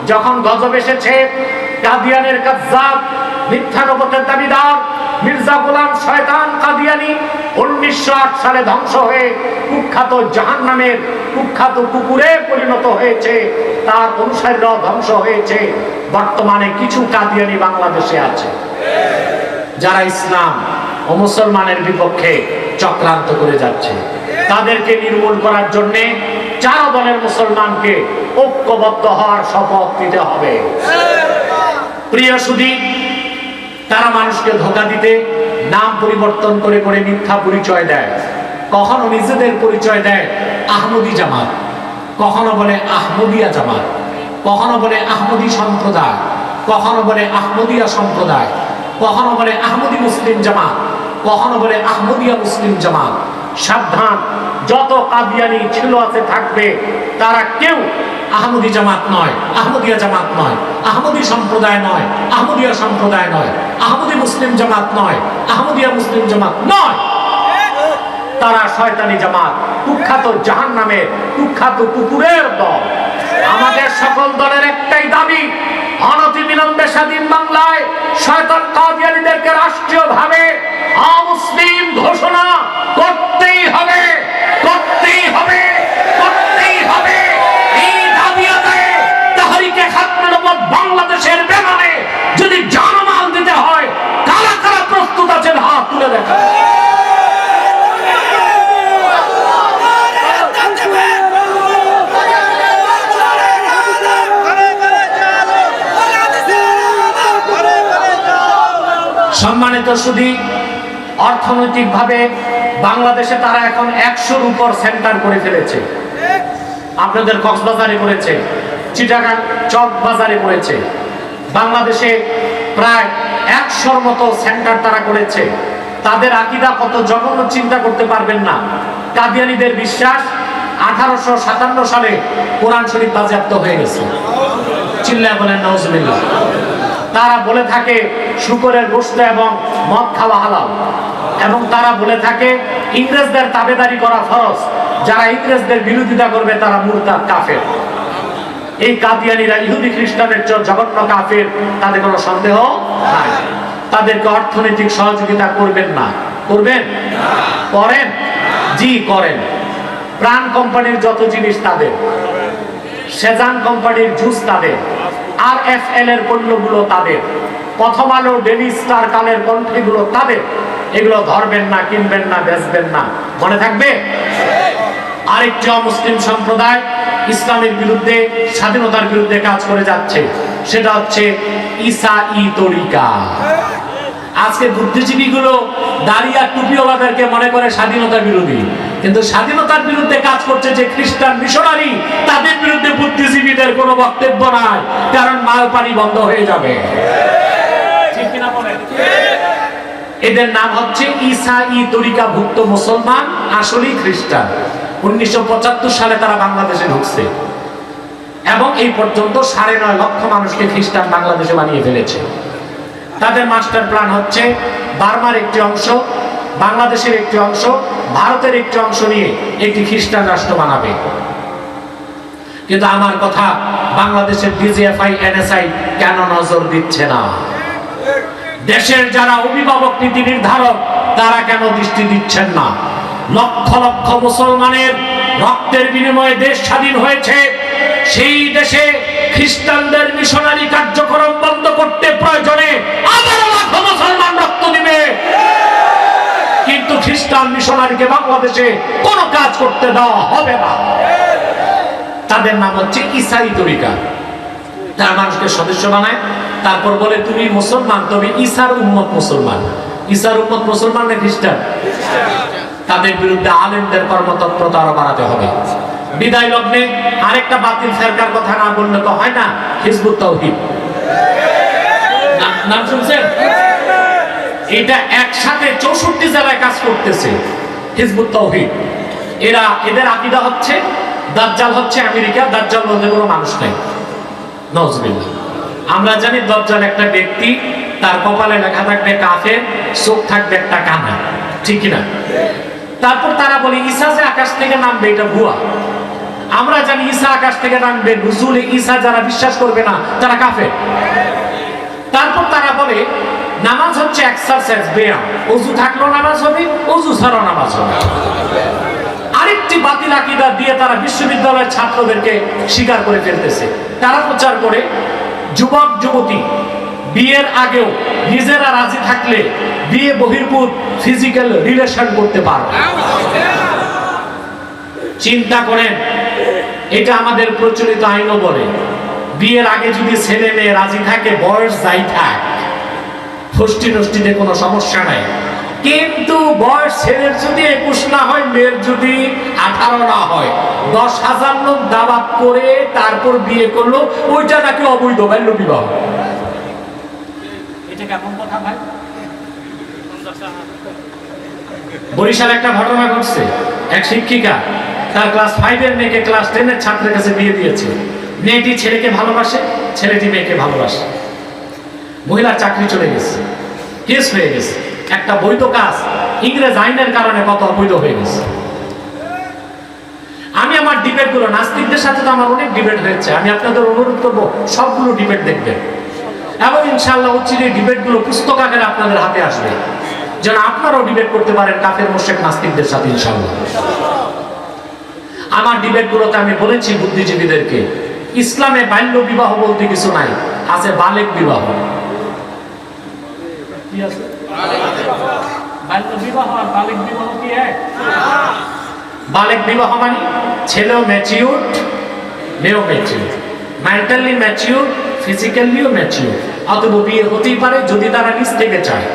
যখন গজব এসেছে, কাদিয়ানের কাযযাব মিথ্যা নবুয়তের দাবিদার মির্জা গোলাম শয়তান কাদিয়ানি 1908 সালে ধ্বংস হয়ে কুখ্যাত জাহান্নামের কুখ্যাত কুকুরে পরিণত হয়েছে, তার অনুসারীরাও ধ্বংস হয়েছে। বর্তমানে কিছু কাদিয়ানি বাংলাদেশে আছে যারা ইসলাম ও মুসলমানের বিপক্ষে চক্রান্ত করে যাচ্ছে। তাদেরকে নির্মূল করার জন্য 4 দলের মুসলমানকে ঐক্যবদ্ধ হওয়ার শপথ নিতে হবে। প্রিয় সুধী, তারা মানুষকে ধোঁকা দিতে নাম পরিবর্তন করে করে মিথ্যা পরিচয় দেয়। কখনো নিজেদের পরিচয় দেয় আহমদী জামাত, কখনো বলে আহমদিয়া জামাত, কখনো বলে আহমদী সম্প্রদায়, কখনো বলে আহমদিয়া সম্প্রদায়, কখনো বলে আহমদী মুসলিম জামাত, কখনো বলে আহমদিয়া মুসলিম জামাত। সাবধান, যত কাদিয়ানি ছিল আছে থাকবে, তারা কেউ আহমদী জামাত নয়, আহমদিয়া জামাত নয়, আহমদী সম্প্রদায় নয়, আহমদিয়া সম্প্রদায় নয়, আহমদী মুসলিম জামাত নয়, আহমদিয়া মুসলিম জামাত নয়। তারা শয়তানি জামাত, কুখ্যাত জাহান্নামের কুখ্যাত কুকুরের দল। আমাদের সকল দলের একটাই দাবি, অনতিবিলম্বে স্বাধীন বাংলায় শয়তান কাদিয়ানীদেরকে রাষ্ট্রীয়ভাবে অমুসলিম ঘোষণা করতেই হবে, করতেই হবে, করতেই হবে। এই দাবি আদায়ে তাহরিকে খাতমে নবুয়ত বাংলাদেশের বেনামে যদি জানমাল দিতে হয়, কারা কারা প্রস্তুত আছেন হাত তুলে দেখান। সম্মানিত সুধী, অর্থনৈতিকভাবে বাংলাদেশে তারা এখন 100-র উপর সেন্টার করে ফেলেছে। আপনাদের কক্সবাজারে করেছে, চিটাগাং চক বাজারে করেছে। বাংলাদেশে প্রায় 100-র মতো সেন্টার তারা করেছে। তাদের আকীদা কত জঘন্য চিন্তা করতে পারবেন না। কাদিয়ানীদের বিশ্বাস 1857 সালে কোরআন শরীফ বাজেয়াপ্ত হয়ে গেছে। চিল্লায় বলেন নাউজুবিল্লাহ। তারা বলে থাকে শূকরের গোশত এবং মদ খাওয়া হালাল, এবং তারা বলে থাকে ইংরেজদের তাবেদারি করা ফরজ, যারা ইংরেজদের বিরোধিতা করবে তারা মুরতাদ কাফের। এই কাদিয়ানীরা ইহুদি খ্রিস্টানের চেয়ে জঘন্য কাফের, তাদের কোনো সন্দেহ নাই। তাদেরকে অর্থনৈতিক সহযোগিতা করবেন না? করবেন? করেন? জি করেন। প্রাণ কোম্পানির যত জিনিস তাদের, সেজান কোম্পানির জুস তাদের, RFL এর পণ্যগুলো তাদের, প্রথম আলো, ডেলি স্টার, কালের কণ্ঠেগুলো তাদের। এগুলো ধরবেন না, কিনবেন না, বেচবেন না, মনে থাকবে। আরেকটি অমুসলিম সম্প্রদায় ইসলামের বিরুদ্ধে, স্বাধীনতার বিরুদ্ধে কাজ করে যাচ্ছে, সেটা হচ্ছে ঈসাই তরিকা। আজকে বুদ্ধিজীবীগুলো দাঁড়িয়ে টুপিওয়ালাদেরকে মনে করে স্বাধীনতার বিরোধী, কিন্তু স্বাধীনতার বিরুদ্ধে কাজ করছে যে খ্রিস্টান মিশনারি, তাদের বিরুদ্ধে বুদ্ধিজীবীদের কোনো বক্তব্য নাই, কারণ মাল পানি বন্ধ হয়ে যাবে। ঠিক কিনা বলেন? এদের নাম হচ্ছে ঈসাই তরিকাভুক্ত মুসলমান, আসলেই খ্রিস্টান। 1975 সালে তারা বাংলাদেশে ঢুকছে এবং এই পর্যন্ত 9.5 লক্ষ মানুষকে খ্রিস্টান বাংলাদেশে বানিয়ে ফেলেছে। তাদের মাস্টার প্ল্যান হচ্ছে বার্মার একটি অংশ, বাংলাদেশের একটি অংশ, ভারতের একটি অংশ নিয়ে একটি খ্রিস্টান রাষ্ট্র বানাবে। কিন্তু আমার কথা, বাংলাদেশের DGFI NSI কেন নজর দিচ্ছে না? দেশের যারা অভিভাবক, নীতি নির্ধারক, তারা কেন দৃষ্টি দিচ্ছেন না? লক্ষ লক্ষ মুসলমানের রক্তের বিনিময়ে দেশ স্বাধীন হয়েছে। সেই দেশে খ্রিস্টানদের মিশনারি কার্যক্রম বন্ধ করতে প্রয়োজনে আবার লাখ মুসলমান রক্ত দিবে, কিন্তু খ্রিস্টান মিশনারিকে বাংলাদেশে কোনো কাজ করতে দেওয়া হবে না। তাদের নাম হচ্ছে ঈসাই তরিকা। তারা মানুষকে সদস্য বানায়, তারপর বলে তুমি মুসলমান, তবে ঈসার উম্মত মুসলমান। ঈসার উম্মত মুসলমান না খ্রিস্টান? তাদের বিরুদ্ধে আলেমদের কর্মতৎপরতা আরো বাড়াতে হবে। বিদায় লগ্নে আরেকটা বাতিল ফেরকার কথা না বললে তো হয় না, হিজবুত তাওহীদ। নাম শুনছেন? এটা একসাথে 64 জেলায় কাজ করতেছে হিজবুত তাওহীদ। এদের আকীদা হচ্ছে দাজ্জাল হচ্ছে আমেরিকা, দাজ্জাল বলতে কোনো মানুষ নাই। নাউজুবিল্লাহ। আমরা জানি দাজ্জাল একটা ব্যক্তি, তার কপালে লেখা থাকবে কাফের, চোখ থাকবে একটা কানা, ঠিক কি না? তারপর তারা বলে ঈসা যে আকাশ থেকে নামবে, এটা ভুয়া। আমরা জানি ঈসা আকাশ থেকে নামবে, নুজুলে ঈসা যারা বিশ্বাস করবে না তারা কাফের। তারপর তারা বলে নামাজ হচ্ছে এক্সারসাইজ, ব্যায়াম, ওযু থাকলেও নামাজ হবে, ওযু ছাড়াও নামাজ হবে। আরেকটি বাতিল আকীদা দিয়ে তারা বিশ্ববিদ্যালয়ের ছাত্রদেরকে স্বীকার করে ফেলতেছে। তারা প্রচার করে যুবক যুবতী বিয়ের আগেও নিজেরা রাজি থাকলে বিয়ে বহির্ভূত ফিজিক্যাল রিলেশন করতে পারবে। চিন্তা করেন, এটা আমাদের প্রচলিত আইনও বলে বিয়ের আগে যদি ছেলে মেয়ে রাজি থাকে, বয়স যাই থাক, ফষ্টি নষ্টিতে কোনো সমস্যা নাই। কিন্তু বয়স ছেলের যদি 21 না হয়, মেয়ের যদি 18 না হয়, 10,000 লোক দাওয়াত করে তারপর বিয়ে করলো, ওইটা নাকি অবৈধ বাল্য বিবাহ। এটা কেমন কথা ভাই? বরিশালে একটা ঘটনা ঘটছে। এক শিক্ষিকা তার ক্লাস 5 এর মেয়েকে ক্লাস 10 এর ছাত্রের কাছে বিয়ে দিয়েছে। মেয়েটি ছেলেকে ভালোবাসে, ছেলেটি মেয়েকে ভালোবাসে। মহিলার চাকরি চলে গেছে, কেস হয়ে গেছে। একটা বৈধ কাজ ইংরেজ আইনের কারণে কত অবৈধ হয়ে গেছে। আমি আমার ডিবেট গুলো, নাস্তিকদের সাথে তো আমার অনেক ডিবেট হয়েছে, আমি আপনাদের অনুরোধ করবো সবগুলো ডিবেট দেখবেন এবং ইনশাআল্লাহ উচিত এই ডিবেট গুলো পুস্তক আকারে আপনাদের হাতে আসবে, যেন আপনারাও ডিবেট করতে পারেন কাফের মুশরিক নাস্তিকদের সাথে ইনশাআল্লাহ। আমার ডিবেট গুলোতে আমি বলেছি বুদ্ধিজীবীদেরকে, ইসলামে বাল্য বিবাহ বলতে কিছু নাই, আছে বালেক বিবাহ। কি আছে? বাল্য বিবাহ আর বালেক বিবাহ কি এক? বালেক বিবাহ মানে ছেলেও ম্যাচিউর, মেয়েও ম্যাচিউর, মেন্টালি ম্যাচিউর, ফিজিক্যালিও ম্যাচিউর। অতএব বিয়ে হতেই পারে যদি তারা নিজ থেকে চায়।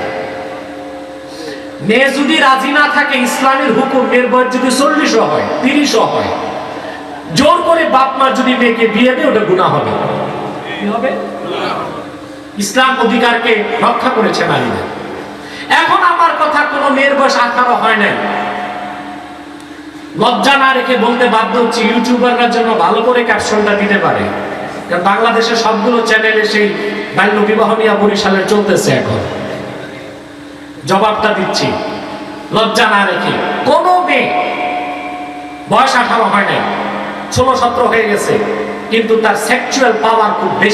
মেয়ে যদি রাজি না থাকে, ইসলামের হুকুম মেয়ের বয়স যদি 40 হয়, 30 হয়, জোর করে বাপ মা যদি মেয়েকে বিয়ে দেয়, ওটা গুনাহ হবে। কি হবে? ইসলাম অধিকারকে রক্ষা করেছে নারীদের। এখন আমার কথা, কোন মেয়ের বয়স 18 হয় নাই, লজ্জা না রেখে বলতে বাধ্য হচ্ছে, ইউটিউবাররা যেন ভালো করে ক্যাপশনটা দিতে পারে, কারণ বাংলাদেশের সবগুলো চ্যানেলে সেই বাল্য বিবাহ নিয়ে বরিশালে চলতেছে। এখন জবাবটা দিচ্ছি, লজ্জা না রেখে, কোন মেয়ে বয়স 18 হয় নাই, 16-17 হয়ে গেছে, কিন্তু তার সেক্সুয়াল পাওয়ার খুব বেশি।